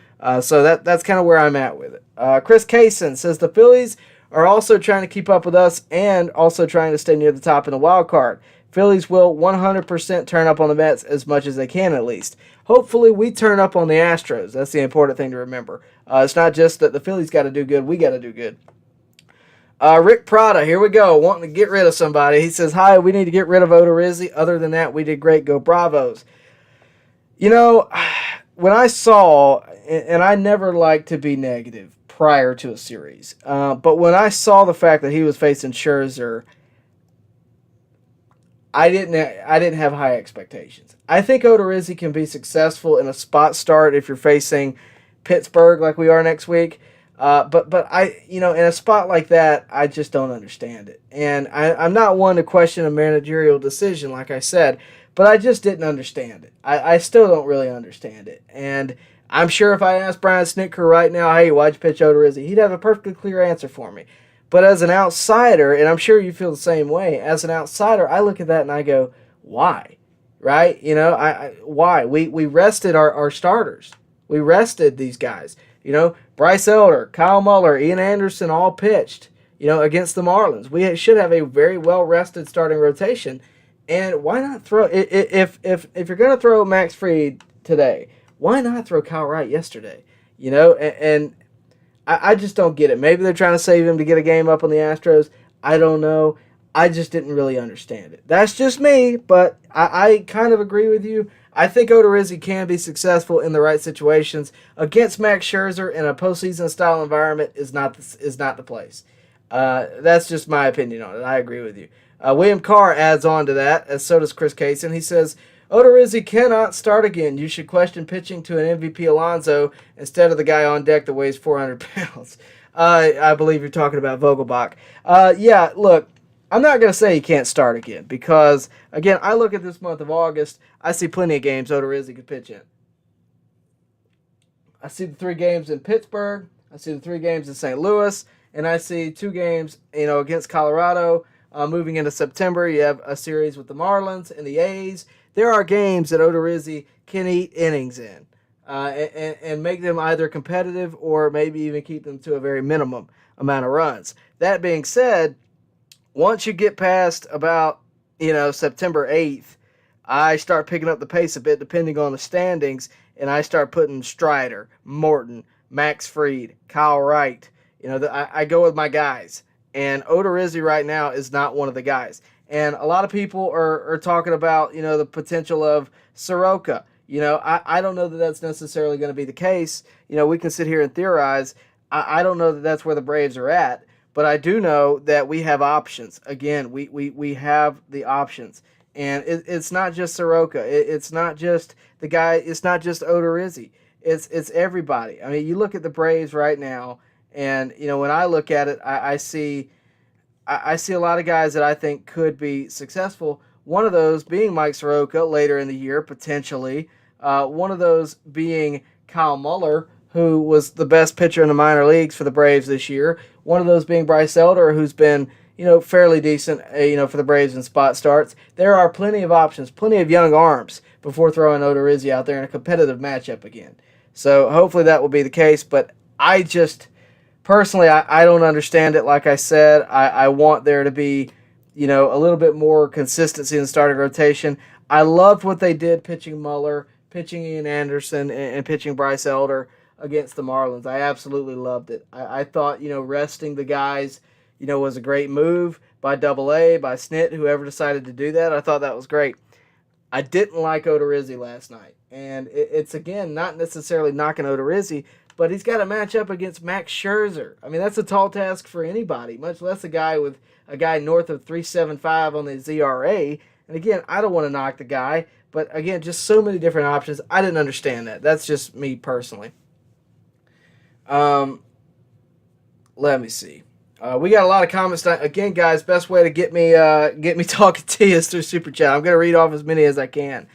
So that's kind of where I'm at with it. Chris Kaysen says the Phillies are also trying to keep up with us and also trying to stay near the top in the wild card. Phillies will 100% turn up on the Mets as much as they can at least. Hopefully we turn up on the Astros. That's the important thing to remember. It's not just that the Phillies got to do good, we got to do good. Rick Prada, here we go, wanting to get rid of somebody. He says, hi, we need to get rid of Odorizzi. Other than that, we did great. Go Bravos. When I saw, and I never like to be negative prior to a series, but when I saw the fact that he was facing Scherzer, I didn't have high expectations. I think Odorizzi can be successful in a spot start if you're facing Pittsburgh like we are next week. But in a spot like that, I just don't understand it. And I'm not one to question a managerial decision, like I said, but I just didn't understand it. I still don't really understand it. And I'm sure if I asked Brian Snitker right now, hey, why'd you pitch Odorizzi, he'd have a perfectly clear answer for me. But as an outsider, and I'm sure you feel the same way, as an outsider, I look at that and I go, why? Right? Why? We rested our starters. We rested these guys. Bryce Elder, Kyle Muller, Ian Anderson all pitched, against the Marlins. We should have a very well-rested starting rotation. And why not throw, if you're going to throw Max Fried today, why not throw Kyle Wright yesterday? And I just don't get it. Maybe they're trying to save him to get a game up on the Astros. I don't know. I just didn't really understand it. That's just me, but I kind of agree with you. I think Odorizzi can be successful in the right situations. Against Max Scherzer in a postseason style environment is not the place. That's just my opinion on it. I agree with you. William Carr adds on to that, as so does Chris Kaysen. He says, Odorizzi cannot start again. You should question pitching to an MVP Alonso instead of the guy on deck that weighs 400 pounds. I believe you're talking about Vogelbach. Yeah, look, I'm not going to say he can't start again because, again, I look at this month of August, I see plenty of games Odorizzi could pitch in. I see the 3 games in Pittsburgh, I see the 3 games in St. Louis, and I see 2 games, against Colorado. Moving into September, you have a series with the Marlins and the A's. There are games that Odorizzi can eat innings in and make them either competitive or maybe even keep them to a very minimum amount of runs. That being said, once you get past about, September 8th, I start picking up the pace a bit depending on the standings, and I start putting Strider, Morton, Max Fried, Kyle Wright. I go with my guys. And Odorizzi right now is not one of the guys. And a lot of people are talking about, the potential of Soroka. I don't know that that's necessarily going to be the case. We can sit here and theorize. I don't know that that's where the Braves are at. But I do know that we have options. Again, we have the options. And it's not just Soroka. It's not just the guy. It's not just Odorizzi. It's everybody. I mean, you look at the Braves right now. And, when I look at it, I see a lot of guys that I think could be successful. One of those being Mike Soroka later in the year, potentially. One of those being Kyle Muller, who was the best pitcher in the minor leagues for the Braves this year. One of those being Bryce Elder, who's been, fairly decent, for the Braves in spot starts. There are plenty of options, plenty of young arms before throwing Odorizzi out there in a competitive matchup again. So hopefully that will be the case. But personally, I don't understand it. Like I said, I want there to be, a little bit more consistency in the starting rotation. I loved what they did pitching Muller, pitching Ian Anderson, and pitching Bryce Elder against the Marlins. I absolutely loved it. I thought, resting the guys, was a great move by AA, by Snit, whoever decided to do that. I thought that was great. I didn't like Odorizzi last night. And it's, again, not necessarily knocking Odorizzi, but he's got to match up against Max Scherzer. I mean, that's a tall task for anybody, much less a guy with a guy north of 3.75 on the ZRA. And again, I don't want to knock the guy, but again, just so many different options. I didn't understand that. That's just me personally. Let me see. We got a lot of comments tonight. Again, guys, best way to get me talking to you is through Super Chat. I'm going to read off as many as I can.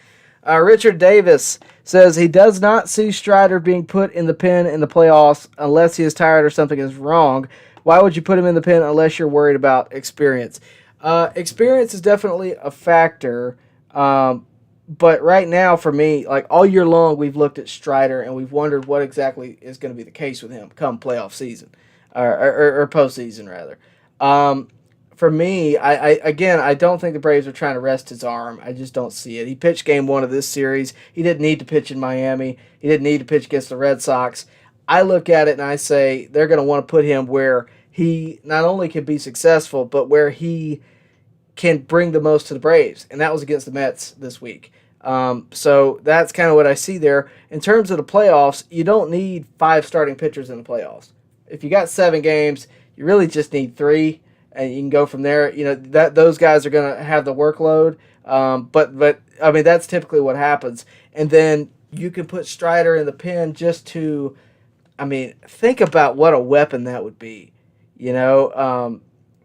Richard Davis says he does not see Strider being put in the pen in the playoffs unless he is tired or something is wrong. Why would you put him in the pen unless you're worried about experience? Experience is definitely a factor. But right now, for me, like all year long, we've looked at Strider and we've wondered what exactly is going to be the case with him come playoff season, or postseason rather. For me, I don't think the Braves are trying to rest his arm. I just don't see it. He pitched game 1 of this series. He didn't need to pitch in Miami. He didn't need to pitch against the Red Sox. I look at it and I say they're going to want to put him where he not only can be successful, but where he can bring the most to the Braves, and that was against the Mets this week. So that's kind of what I see there. In terms of the playoffs, you don't need 5 starting pitchers in the playoffs. If you got 7 games, you really just need 3, and you can go from there. You know that those guys are going to have the workload, but I mean that's typically what happens. And then you can put Strider in the pen just to, I mean, think about what a weapon that would be. You know,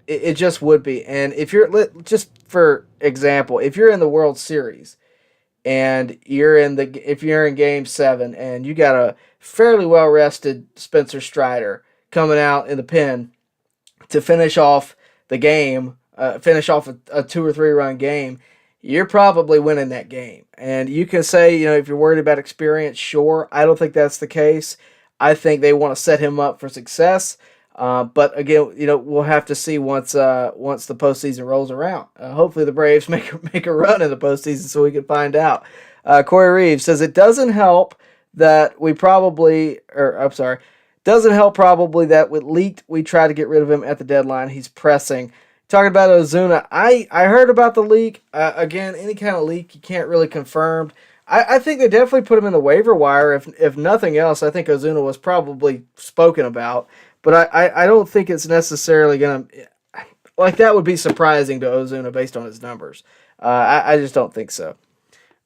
it just would be. And if you're, just for example, if you're in the World Series and if you're in Game 7 and you got a fairly well rested Spencer Strider coming out in the pen to finish off the game, finish off a 2 or 3 run game, you're probably winning that game. And you can say, you know, if you're worried about experience, sure. I don't think that's the case. I think they want to set him up for success. But again, you know, we'll have to see once the postseason rolls around. Hopefully the Braves make a run in the postseason so we can find out. Corey Reeves says it doesn't help that doesn't help probably that with leaked we tried to get rid of him at the deadline. He's pressing. Talking about Ozuna, I heard about the leak. Again, any kind of leak you can't really confirm. I think they definitely put him in the waiver wire. If nothing else, I think Ozuna was probably spoken about. But I don't think it's necessarily going to, like, that would be surprising to Ozuna based on his numbers. I just don't think so.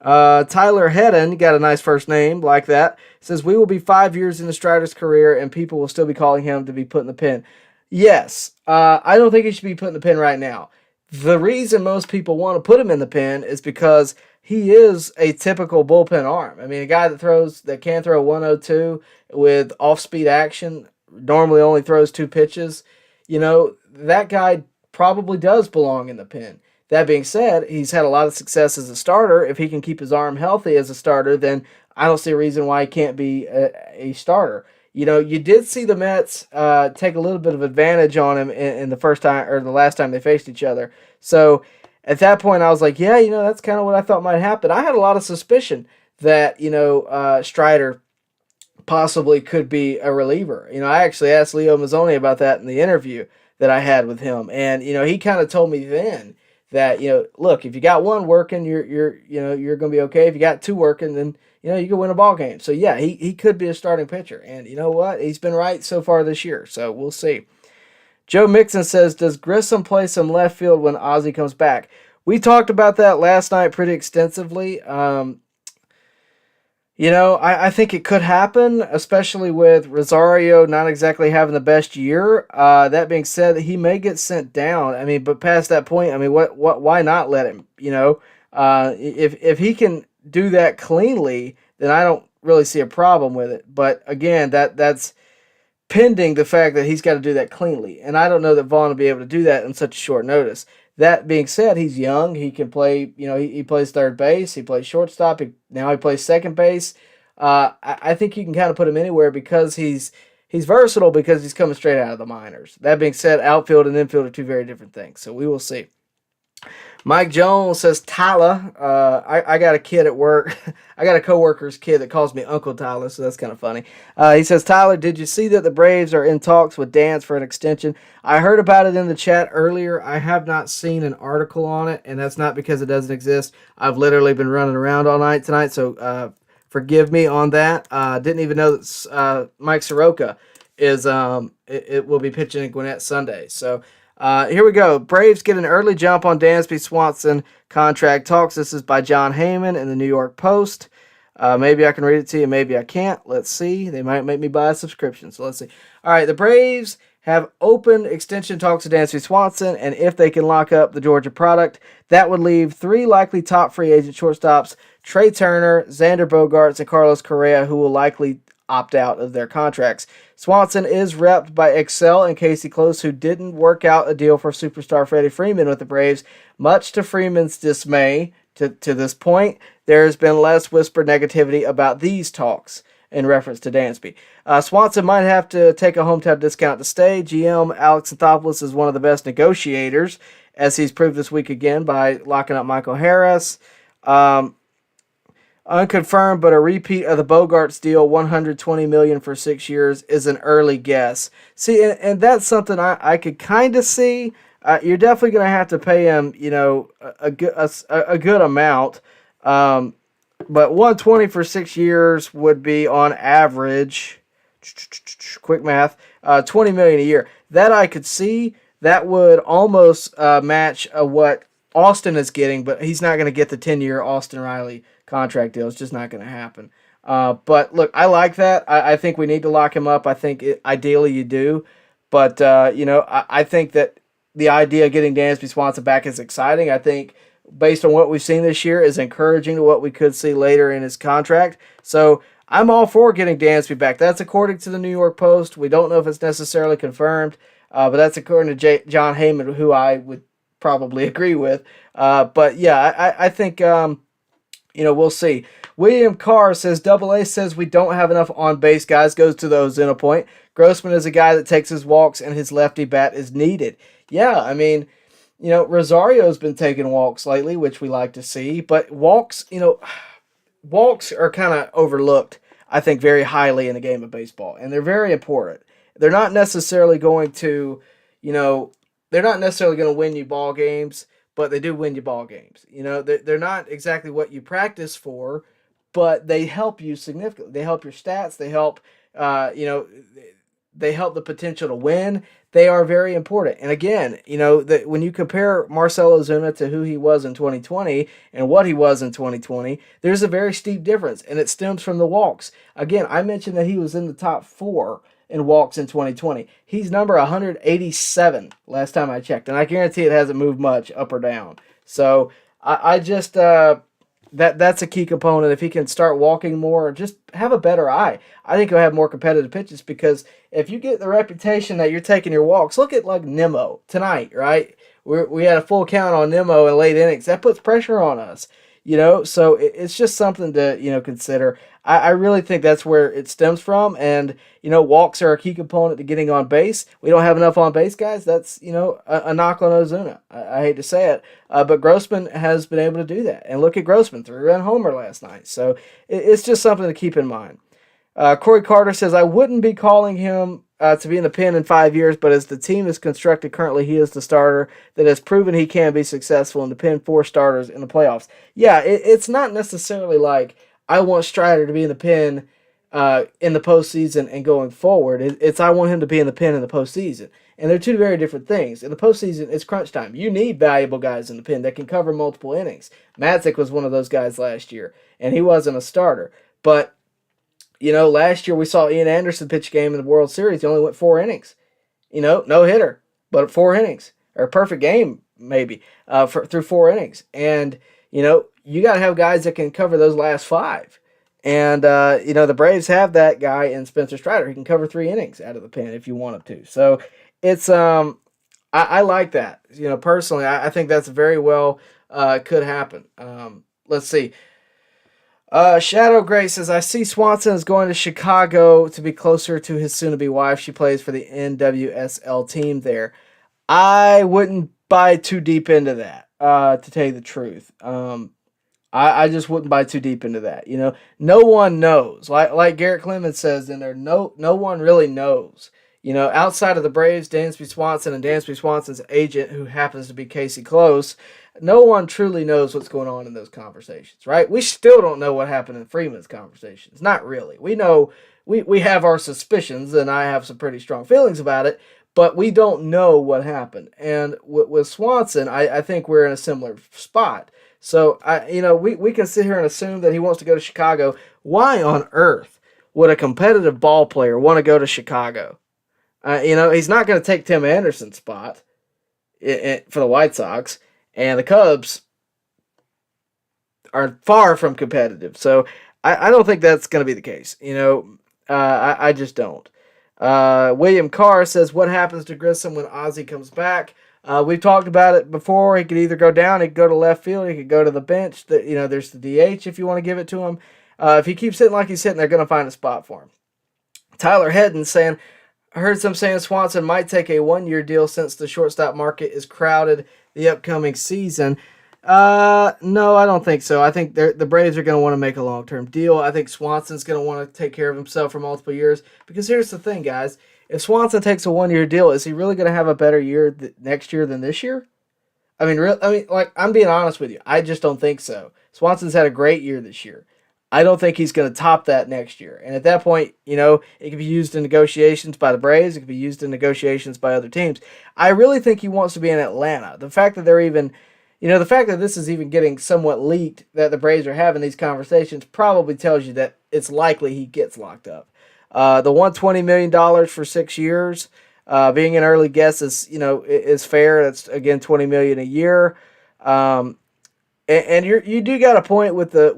Tyler Hedden, got a nice first name like that, says, we will be 5 years into Strider's career and people will still be calling him to be put in the pen. Yes, I don't think he should be put in the pen right now. The reason most people want to put him in the pen is because he is a typical bullpen arm. I mean, a guy that can throw 102 with off-speed action, normally only throws 2 pitches. You know, that guy probably does belong in the pen. That being said, he's had a lot of success as a starter. If he can keep his arm healthy as a starter, then I don't see a reason why he can't be a starter. You know, you did see the Mets take a little bit of advantage on him in the first time or the last time they faced each other. So at that point, I was like, yeah, you know, that's kind of what I thought might happen. I had a lot of suspicion that, you know, Strider possibly could be a reliever. You know, I actually asked Leo Mazzoni about that in the interview that I had with him, and you know, he kind of told me then that, you know, look, if you got 1 working, you're going to be okay. If you got 2 working, then you know you can win a ball game. So yeah, he could be a starting pitcher, and you know what? He's been right so far this year. So we'll see. Joe Mixon says, does Grissom play some left field when Ozzy comes back? We talked about that last night pretty extensively. You know, I think it could happen, especially with Rosario not exactly having the best year. That being said, he may get sent down. I mean, but past that point, I mean, why not let him? You know, if he can do that cleanly, then I don't really see a problem with it. But again, that's pending the fact that he's got to do that cleanly, and I don't know that Vaughn will be able to do that in such a short notice. That being said, he's young. He can play, you know, he plays third base. He plays shortstop. Now he plays second base. I think you can kind of put him anywhere because he's versatile because he's coming straight out of the minors. That being said, outfield and infield are 2 very different things. So we will see. Mike Jones says, Tyler, I got a kid at work. I got a coworker's kid that calls me Uncle Tyler, so that's kind of funny. He says, Tyler, did you see that the Braves are in talks with Dance for an extension? I heard about it in the chat earlier. I have not seen an article on it, and that's not because it doesn't exist. I've literally been running around all night tonight, so forgive me on that. Didn't even know that Mike Soroka is it will be pitching in Gwinnett Sunday. So here we go. Braves get an early jump on Dansby Swanson contract talks. This is by John Heyman in the New York Post. Maybe I can read it to you. Maybe I can't. Let's see. They might make me buy a subscription. So let's see. All right. The Braves have open extension talks with Dansby Swanson, and if they can lock up the Georgia product, that would leave 3 likely top free agent shortstops: Trey Turner, Xander Bogaerts, and Carlos Correa, who will likely opt out of their contracts. Swanson is repped by Excel and Casey Close, who didn't work out a deal for superstar Freddie Freeman with the Braves. Much to Freeman's dismay, to this point, there has been less whispered negativity about these talks in reference to Dansby. Swanson might have to take a hometown discount to stay. GM Alex Anthopoulos is one of the best negotiators, as he's proved this week again by locking up Michael Harris. Unconfirmed, but a repeat of the Bogaerts deal, $120 million for 6 years, is an early guess. See, and that's something I could kind of see. You're definitely going to have to pay him, a good amount. But 120 for 6 years would be on average, quick math, $20 million a year. That I could see. That would almost match what Austin is getting, but he's not going to get the 10-year Austin Riley contract deal. It's just not going to happen. But look, I like that. I think we need to lock him up. I think ideally you do. But, I think that the idea of getting Dansby Swanson back is exciting. I think based on what we've seen this year is encouraging to what we could see later in his contract. So I'm all for getting Dansby back. That's according to the New York Post. We don't know if it's necessarily confirmed, but that's according to John Heyman, who I would probably agree with. But yeah, I think, we'll see. William Carr says, Double A says we don't have enough on-base guys. Goes to the Ozuna point. Grossman is a guy that takes his walks, and his lefty bat is needed. Yeah, I mean, Rosario's been taking walks lately, which we like to see. But walks are kind of overlooked, I think, very highly in the game of baseball. And they're very important. They're not necessarily going to, they're not necessarily going to win you ball games, but they do win you ball games. They're not exactly what you practice for, but they help you significantly. They help your stats. They help, they help the potential to win. They are very important. And again, when you compare Marcell Ozuna to who he was in 2020 and what he was in 2020, there's a very steep difference, and it stems from the walks. Again, I mentioned that he was in the top 4 in walks in 2020. He's number 187 last time I checked, and I guarantee it hasn't moved much up or down. So I just that's a key component. If he can start walking more, or just have a better eye, I think he'll have more competitive pitches. Because if you get the reputation that you're taking your walks, look at like Nimmo tonight, right? We had a full count on Nimmo in late innings. That puts pressure on us, So it's just something to consider. I really think that's where it stems from. And, walks are a key component to getting on base. We don't have enough on base guys. That's, a knock on Ozuna. I hate to say it. But Grossman has been able to do that. And look at Grossman, 3-run homer last night. So it's just something to keep in mind. Corey Carter says, I wouldn't be calling him to be in the pen in 5 years, but as the team is constructed currently, he is the starter that has proven he can be successful in the pen 4 starters in the playoffs. Yeah, it's not necessarily like I want Strider to be in the pen in the postseason and going forward. It's I want him to be in the pen in the postseason. And they're two very different things. In the postseason, it's crunch time. You need valuable guys in the pen that can cover multiple innings. Matzik was one of those guys last year, and he wasn't a starter. But, last year we saw Ian Anderson pitch a game in the World Series. He only went 4 innings. No hitter, but 4 innings. Or a perfect game, maybe, through 4 innings. And, you got to have guys that can cover those last 5. And, the Braves have that guy in Spencer Strider. He can cover 3 innings out of the pen if you want him to. So it's, I like that. Personally, I think that's very well could happen. Let's see. Shadow Gray says, I see Swanson is going to Chicago to be closer to his soon-to-be wife. She plays for the NWSL team there. I wouldn't buy too deep into that, to tell you the truth. I just wouldn't buy too deep into that. No one knows. Like Garrett Clemens says in there, no one really knows. Outside of the Braves, Dansby Swanson and Dansby Swanson's agent, who happens to be Casey Close, no one truly knows what's going on in those conversations, right? We still don't know what happened in Freeman's conversations. Not really. We know, we have our suspicions, and I have some pretty strong feelings about it, but we don't know what happened. And with Swanson, I think we're in a similar spot. So, we can sit here and assume that he wants to go to Chicago. Why on earth would a competitive ball player want to go to Chicago? He's not going to take Tim Anderson's spot for the White Sox, and the Cubs are far from competitive. So I don't think that's going to be the case. I just don't. William Carr says, what happens to Grissom when Ozzie comes back? We've talked about it before. He could either go down, he could go to left field, he could go to the bench. There's the DH if you want to give it to him. If he keeps hitting like he's hitting, they're going to find a spot for him. Tyler Hedden saying, I heard some saying Swanson might take a 1-year deal since the shortstop market is crowded the upcoming season. No, I don't think so. I think the Braves are going to want to make a long-term deal. I think Swanson's going to want to take care of himself for multiple years. Because here's the thing, guys. If Swanson takes a 1-year deal, is he really going to have a better year next year than this year? I'm being honest with you. I just don't think so. Swanson's had a great year this year. I don't think he's going to top that next year. And at that point, it could be used in negotiations by the Braves. It could be used in negotiations by other teams. I really think he wants to be in Atlanta. The fact that the fact that this is even getting somewhat leaked, that the Braves are having these conversations, probably tells you that it's likely he gets locked up. The $120 million for 6 years, being an early guess is fair. That's, again, $20 million a year. And you do got a point with the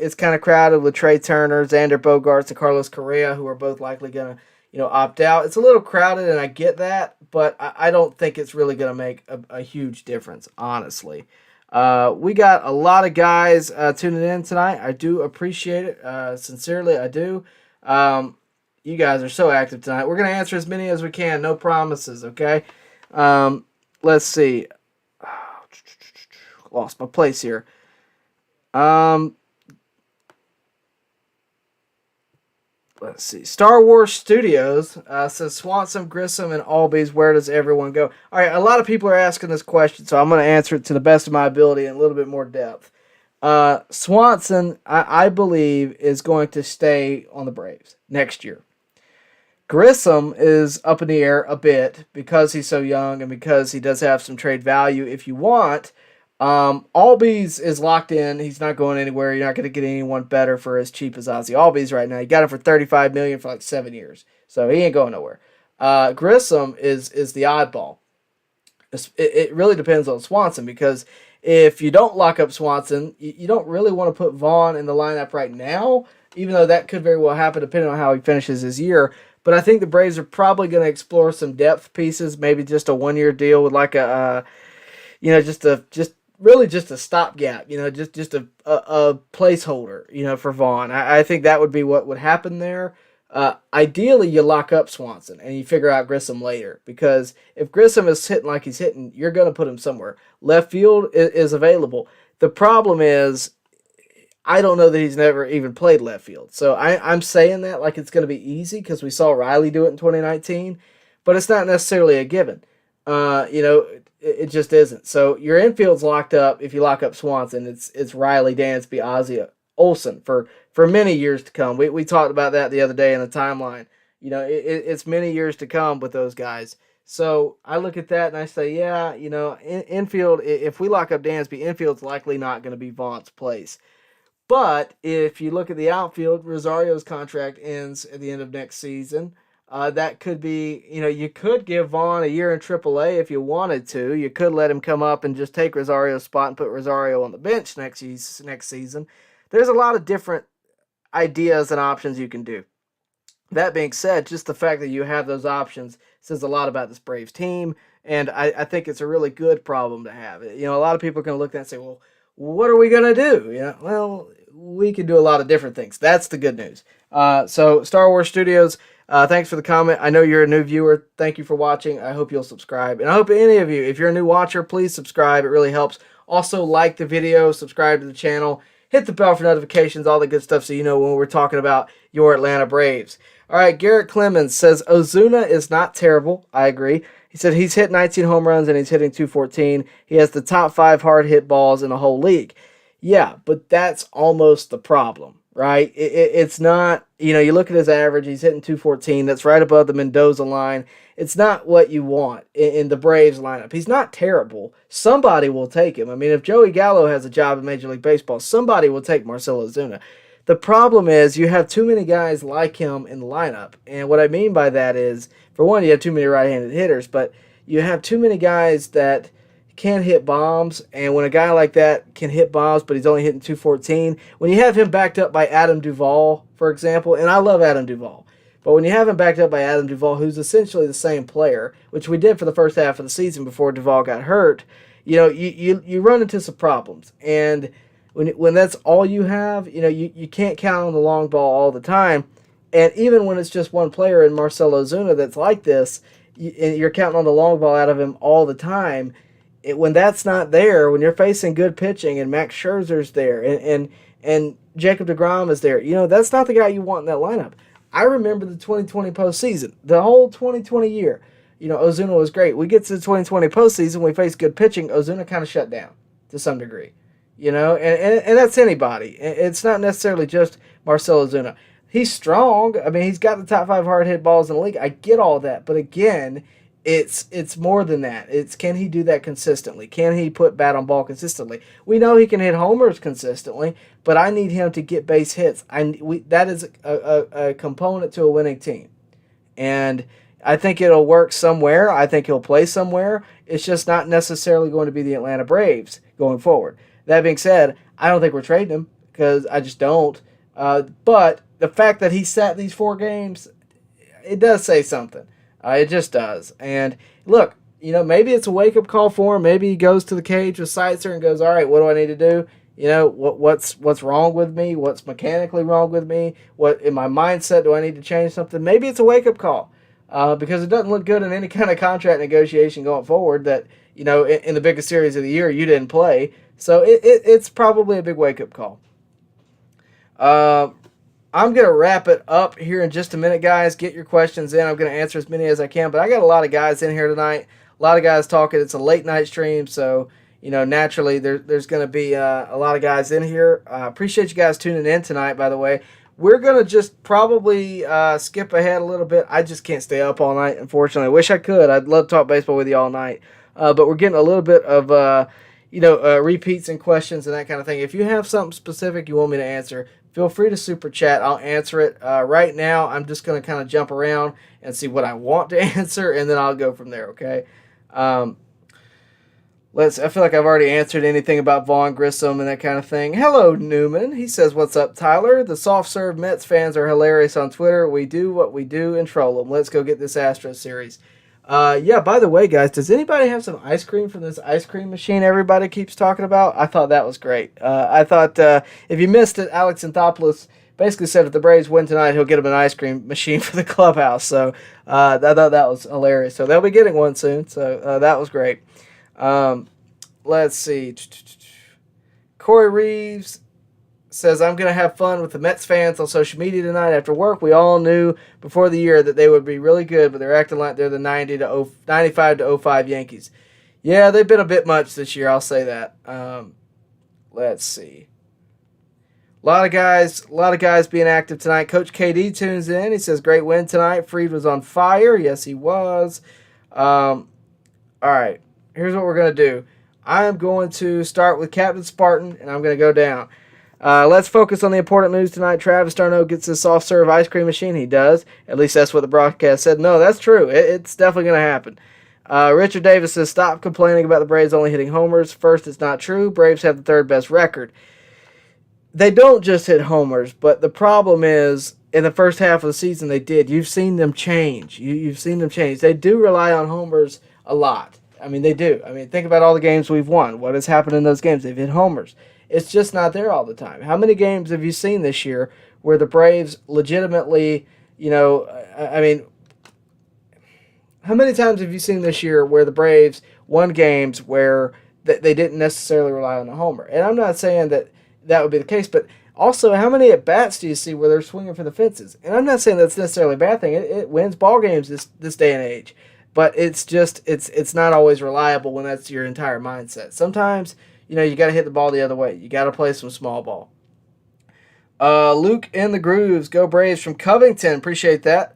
it's kind of crowded with Trey Turner, Xander Bogaerts, and Carlos Correa, who are both likely going to opt out. It's a little crowded, and I get that, but I don't think it's really going to make a huge difference, honestly. We got a lot of guys tuning in tonight. I do appreciate it. Sincerely, I do. You guys are so active tonight. We're going to answer as many as we can. No promises, okay? Let's see. Lost my place here. Let's see. Star Wars Studios says Swanson, Grissom, and Albies. Where does everyone go? All right, a lot of people are asking this question, so I'm going to answer it to the best of my ability in a little bit more depth. Swanson, I believe, is going to stay on the Braves next year. Grissom is up in the air a bit because he's so young and because he does have some trade value if you want. Albies is locked in. He's not going anywhere. You're not going to get anyone better for as cheap as Ozzie Albies right now. You got him for $35 million for like 7 years. So he ain't going nowhere. Grissom is the oddball. It really depends on Swanson, because if you don't lock up Swanson, you don't really want to put Vaughn in the lineup right now, even though that could very well happen depending on how he finishes his year. But I think the Braves are probably going to explore some depth pieces, maybe just a 1-year deal with like just a stopgap, just a placeholder, for Vaughn. I think that would be what would happen there. Ideally, you lock up Swanson and you figure out Grissom later, because if Grissom is hitting like he's hitting, you're going to put him somewhere. Left field is available. The problem is, I don't know that he's never even played left field. So I'm saying that like it's going to be easy because we saw Riley do it in 2019, but it's not necessarily a given. It just isn't. So your infield's locked up if you lock up Swanson. It's Riley, Dansby, Ozzie, Olsen for many years to come. We talked about that the other day in the timeline. It's many years to come with those guys. So I look at that and I say, yeah, infield, if we lock up Dansby, infield's likely not going to be Vaughn's place. But if you look at the outfield, Rosario's contract ends at the end of next season. That could be, you could give Vaughn a year in AAA if you wanted to. You could let him come up and just take Rosario's spot and put Rosario on the bench next season. There's a lot of different ideas and options you can do. That being said, just the fact that you have those options says a lot about this Braves team, and I think it's a really good problem to have. A lot of people are going to look at that and say, well, what are we going to do? Well, we can do a lot of different things. That's the good news. So Star Wars Studios, thanks for the comment. I know you're a new viewer. Thank you for watching. I hope you'll subscribe. And I hope any of you, if you're a new watcher, please subscribe. It really helps. Also, like the video, subscribe to the channel, hit the bell for notifications, all the good stuff so you know when we're talking about your Atlanta Braves. All right, Garrett Clemens says, Ozuna is not terrible. I agree. He said he's hit 19 home runs and he's hitting 214. He has the top 5 hard hit balls in the whole league. Yeah, but that's almost the problem, right? It's not, you look at his average, he's hitting 214. That's right above the Mendoza line. It's not what you want in the Braves lineup. He's not terrible. Somebody will take him. I mean, if Joey Gallo has a job in Major League Baseball, somebody will take Marcell Ozuna. The problem is you have too many guys like him in the lineup. And what I mean by that is, for one, you have too many right-handed hitters, but you have too many guys that can hit bombs. And when a guy like that can hit bombs, but he's only hitting 214, when you have him backed up by Adam Duvall, for example, and I love Adam Duvall, but when you have him backed up by Adam Duvall, who's essentially the same player, which we did for the first half of the season before Duvall got hurt, you run into some problems. And when that's all you have, you can't count on the long ball all the time. And even when it's just one player in Marcell Ozuna that's like this, you're counting on the long ball out of him all the time. When that's not there, when you're facing good pitching and Max Scherzer's there and Jacob DeGrom is there, that's not the guy you want in that lineup. I remember the 2020 postseason, the whole 2020 year. Ozuna was great. We get to the 2020 postseason, we face good pitching. Ozuna kind of shut down to some degree, and that's anybody. It's not necessarily just Marcell Ozuna. He's strong. I mean, he's got the top 5 hard hit balls in the league. I get all that, but again, it's more than that. It's, can he do that consistently? Can he put bat on ball consistently? We know he can hit homers consistently, but I need him to get base hits. That is a component to a winning team, and I think it'll work somewhere. I think he'll play somewhere. It's just not necessarily going to be the Atlanta Braves going forward. That being said, I don't think we're trading him, because I just don't. But the fact that he sat these 4 games, it does say something. It just does. And look, maybe it's a wake-up call for him. Maybe he goes to the cage with Seitzer and goes, all right, what do I need to do? What's wrong with me? What's mechanically wrong with me? What in my mindset do I need to change something? Maybe it's a wake-up call. Because it doesn't look good in any kind of contract negotiation going forward that, in the biggest series of the year you didn't play. So it's probably a big wake-up call. I'm going to wrap it up here in just a minute, guys. Get your questions in. I'm going to answer as many as I can. But I got a lot of guys in here tonight. A lot of guys talking. It's a late-night stream, so, naturally there's going to be a lot of guys in here. Appreciate you guys tuning in tonight, by the way. We're going to just probably skip ahead a little bit. I just can't stay up all night, unfortunately. I wish I could. I'd love to talk baseball with you all night. But we're getting a little bit of, repeats and questions and that kind of thing. If you have something specific you want me to answer, feel free to super chat. I'll answer it. Right now, I'm just going to kind of jump around and see what I want to answer, and then I'll go from there, okay? I feel like I've already answered anything about Vaughn Grissom and that kind of thing. Hello, Newman. He says, what's up, Tyler? The soft-serve Mets fans are hilarious on Twitter. We do what we do and troll them. Let's go get this Astros series. Yeah, by the way, guys, does anybody have some ice cream from this ice cream machine everybody keeps talking about? I thought that was great. I thought if you missed it, Alex Anthopoulos basically said if the Braves win tonight, he'll get him an ice cream machine for the clubhouse. So I thought that was hilarious. So they'll be getting one soon. So that was great. Let's see. Corey Reeves says, I'm going to have fun with the Mets fans on social media tonight after work. We all knew before the year that they would be really good, but they're acting like they're the 95 to 05 Yankees. Yeah, they've been a bit much this year, I'll say that. Let's see. A lot of guys being active tonight. Coach KD tunes in. He says, great win tonight. Freed was on fire. Yes, he was. All right, here's what we're going to do. I am going to start with Captain Spartan, and I'm going to go down. Let's focus on the important news tonight. Travis d'Arnaud gets his soft-serve ice cream machine. He does. At least that's what the broadcast said. No, that's true. It's definitely going to happen. Richard Davis says, stop complaining about the Braves only hitting homers. First, it's not true. Braves have the third best record. They don't just hit homers, but the problem is in the first half of the season they did. You've seen them change. You've seen them change. They do rely on homers a lot. I mean, they do. I mean, think about all the games we've won. What has happened in those games? They've hit homers. It's just not there all the time. How many games have you seen this year where the Braves legitimately, how many times have you seen this year where the Braves won games where they didn't necessarily rely on a homer? And I'm not saying that would be the case, but also how many at-bats do you see where they're swinging for the fences? And I'm not saying that's necessarily a bad thing. It wins ball games this day and age. But it's just it's not always reliable when that's your entire mindset. Sometimes, you got to hit the ball the other way. You got to play some small ball. Luke in the grooves. Go Braves from Covington. Appreciate that.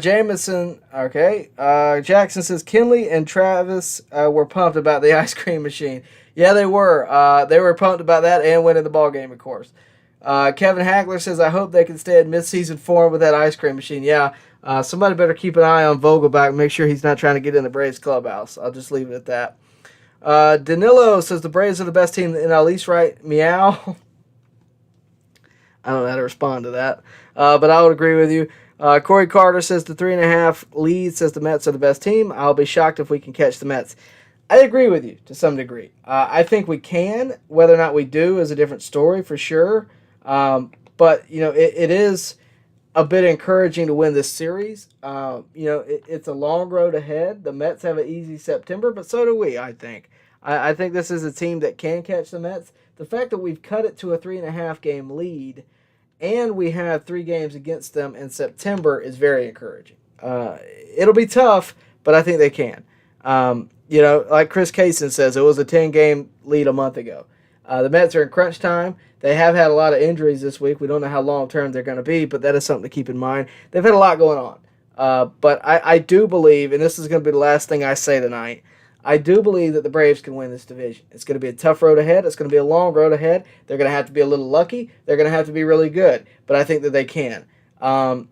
Jameson, okay. Jackson says, Kinley and Travis were pumped about the ice cream machine. Yeah, they were. They were pumped about that and winning the ball game, of course. Kevin Hagler says, I hope they can stay in midseason form with that ice cream machine. Yeah, somebody better keep an eye on Vogelback, make sure he's not trying to get in the Braves clubhouse. I'll just leave it at that. Danilo says the Braves are the best team in the NL East, right? Meow. I don't know how to respond to that, but I would agree with you. Corey Carter says the 3.5 lead says the Mets are the best team. I'll be shocked if we can catch the Mets. I agree with you to some degree. I think we can. Whether or not we do is a different story for sure. But, it is a bit encouraging to win this series. It's a long road ahead. The Mets have an easy September, but so do we, I think. I think this is a team that can catch the Mets. The fact that we've cut it to a 3.5 game lead and we have 3 games against them in September is very encouraging. It'll be tough, but I think they can. Like Chris Kaysen says, it was a 10-game lead a month ago. The Mets are in crunch time. They have had a lot of injuries this week. We don't know how long-term they're going to be, but that is something to keep in mind. They've had a lot going on. But I do believe, and this is going to be the last thing I say tonight, I do believe that the Braves can win this division. It's going to be a tough road ahead. It's going to be a long road ahead. They're going to have to be a little lucky. They're going to have to be really good. But I think that they can. I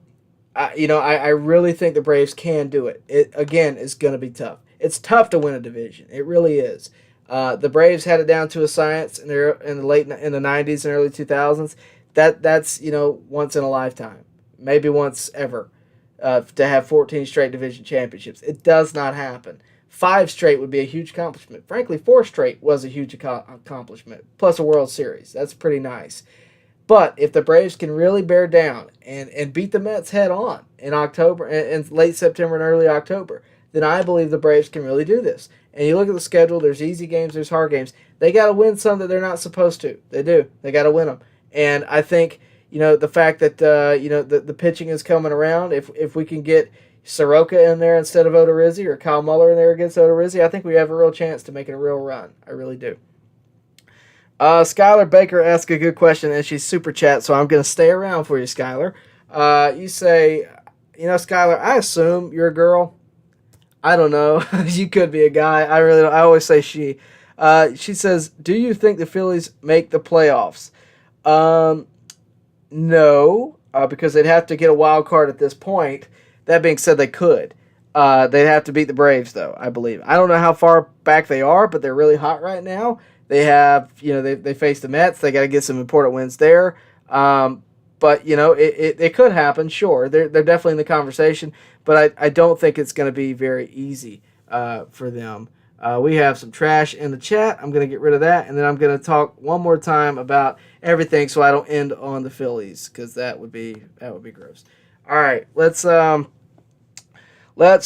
really think the Braves can do it. It, again, is going to be tough. It's tough to win a division. It really is. The Braves had it down to a science in the the 90s and early 2000s. That's once in a lifetime, maybe once ever, to have 14 straight division championships. It does not happen. 5 straight would be a huge accomplishment. Frankly, 4 straight was a huge accomplishment, plus a World Series. That's pretty nice. But if the Braves can really bear down and beat the Mets head on in October, in late September and early October, then I believe the Braves can really do this. And you look at the schedule, there's easy games, there's hard games. They got to win some that they're not supposed to. They do. They got to win them. And I think, the fact that, the pitching is coming around, if we can get Soroka in there instead of Odorizzi or Kyle Muller in there against Odorizzi, I think we have a real chance to make it a real run. I really do. Skylar Baker asked a good question, and she's super chat, so I'm going to stay around for you, Skylar. You say, Skylar, I assume you're a girl. I don't know. You could be a guy. I really don't. I always say she. She says, do you think the Phillies make the playoffs? No, because they'd have to get a wild card at this point. That being said, they could. They'd have to beat the Braves, though, I believe. I don't know how far back they are, but they're really hot right now. They have, they face the Mets. They got to get some important wins there. But, it could happen, sure. They're definitely in the conversation, but I don't think it's going to be very easy for them. We have some trash in the chat. I'm going to get rid of that, and then I'm going to talk one more time about everything so I don't end on the Phillies, because that would be gross. All right, let's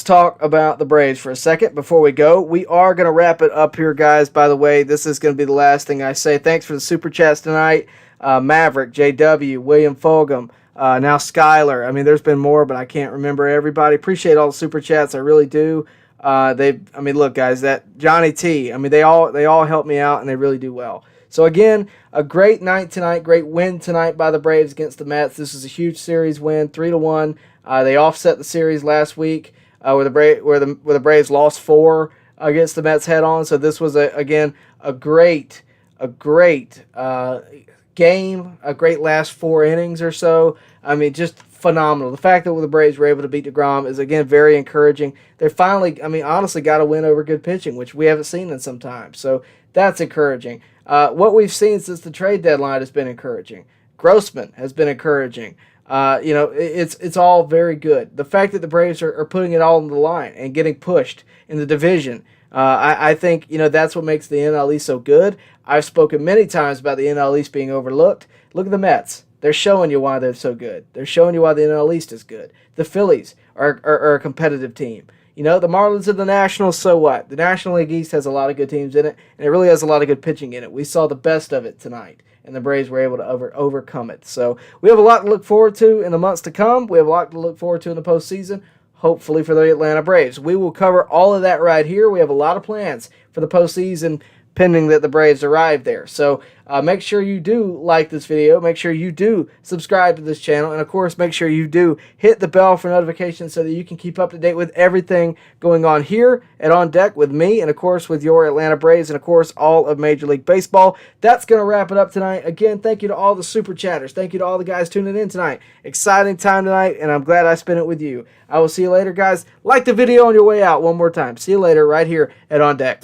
talk about the Braves for a second before we go. We are going to wrap it up here, guys. By the way, this is going to be the last thing I say. Thanks for the super chats tonight. Maverick, JW, William Fulgham, now Skylar. I mean, there's been more, but I can't remember everybody. Appreciate all the super chats. I really do. Look, guys, that Johnny T. They all help me out, and they really do well. So again, a great night tonight, great win tonight by the Braves against the Mets. This is a huge series win, 3-1. They offset the series last week, where the Braves lost 4 against the Mets head on. So this was a great game, a great last 4 innings or so. Just phenomenal. The fact that the Braves were able to beat DeGrom is, again, very encouraging. They finally, honestly got a win over good pitching, which we haven't seen in some time. So that's encouraging. What we've seen since the trade deadline has been encouraging. Grossman has been encouraging. It's all very good. The fact that the Braves are putting it all on the line and getting pushed in the division, I think, that's what makes the NL East so good. I've spoken many times about the NL East being overlooked. Look at the Mets. They're showing you why they're so good. They're showing you why the NL East is good. The Phillies are a competitive team. The Marlins are the Nationals, so what? The National League East has a lot of good teams in it, and it really has a lot of good pitching in it. We saw the best of it tonight, and the Braves were able to overcome it. So we have a lot to look forward to in the months to come. We have a lot to look forward to in the postseason, hopefully for the Atlanta Braves. We will cover all of that right here. We have a lot of plans for the postseason pending that the Braves arrive there. So make sure you do like this video. Make sure you do subscribe to this channel. And, of course, make sure you do hit the bell for notifications so that you can keep up to date with everything going on here at On Deck with me and, of course, with your Atlanta Braves and, of course, all of Major League Baseball. That's going to wrap it up tonight. Again, thank you to all the Super Chatters. Thank you to all the guys tuning in tonight. Exciting time tonight, and I'm glad I spent it with you. I will see you later, guys. Like the video on your way out one more time. See you later right here at On Deck.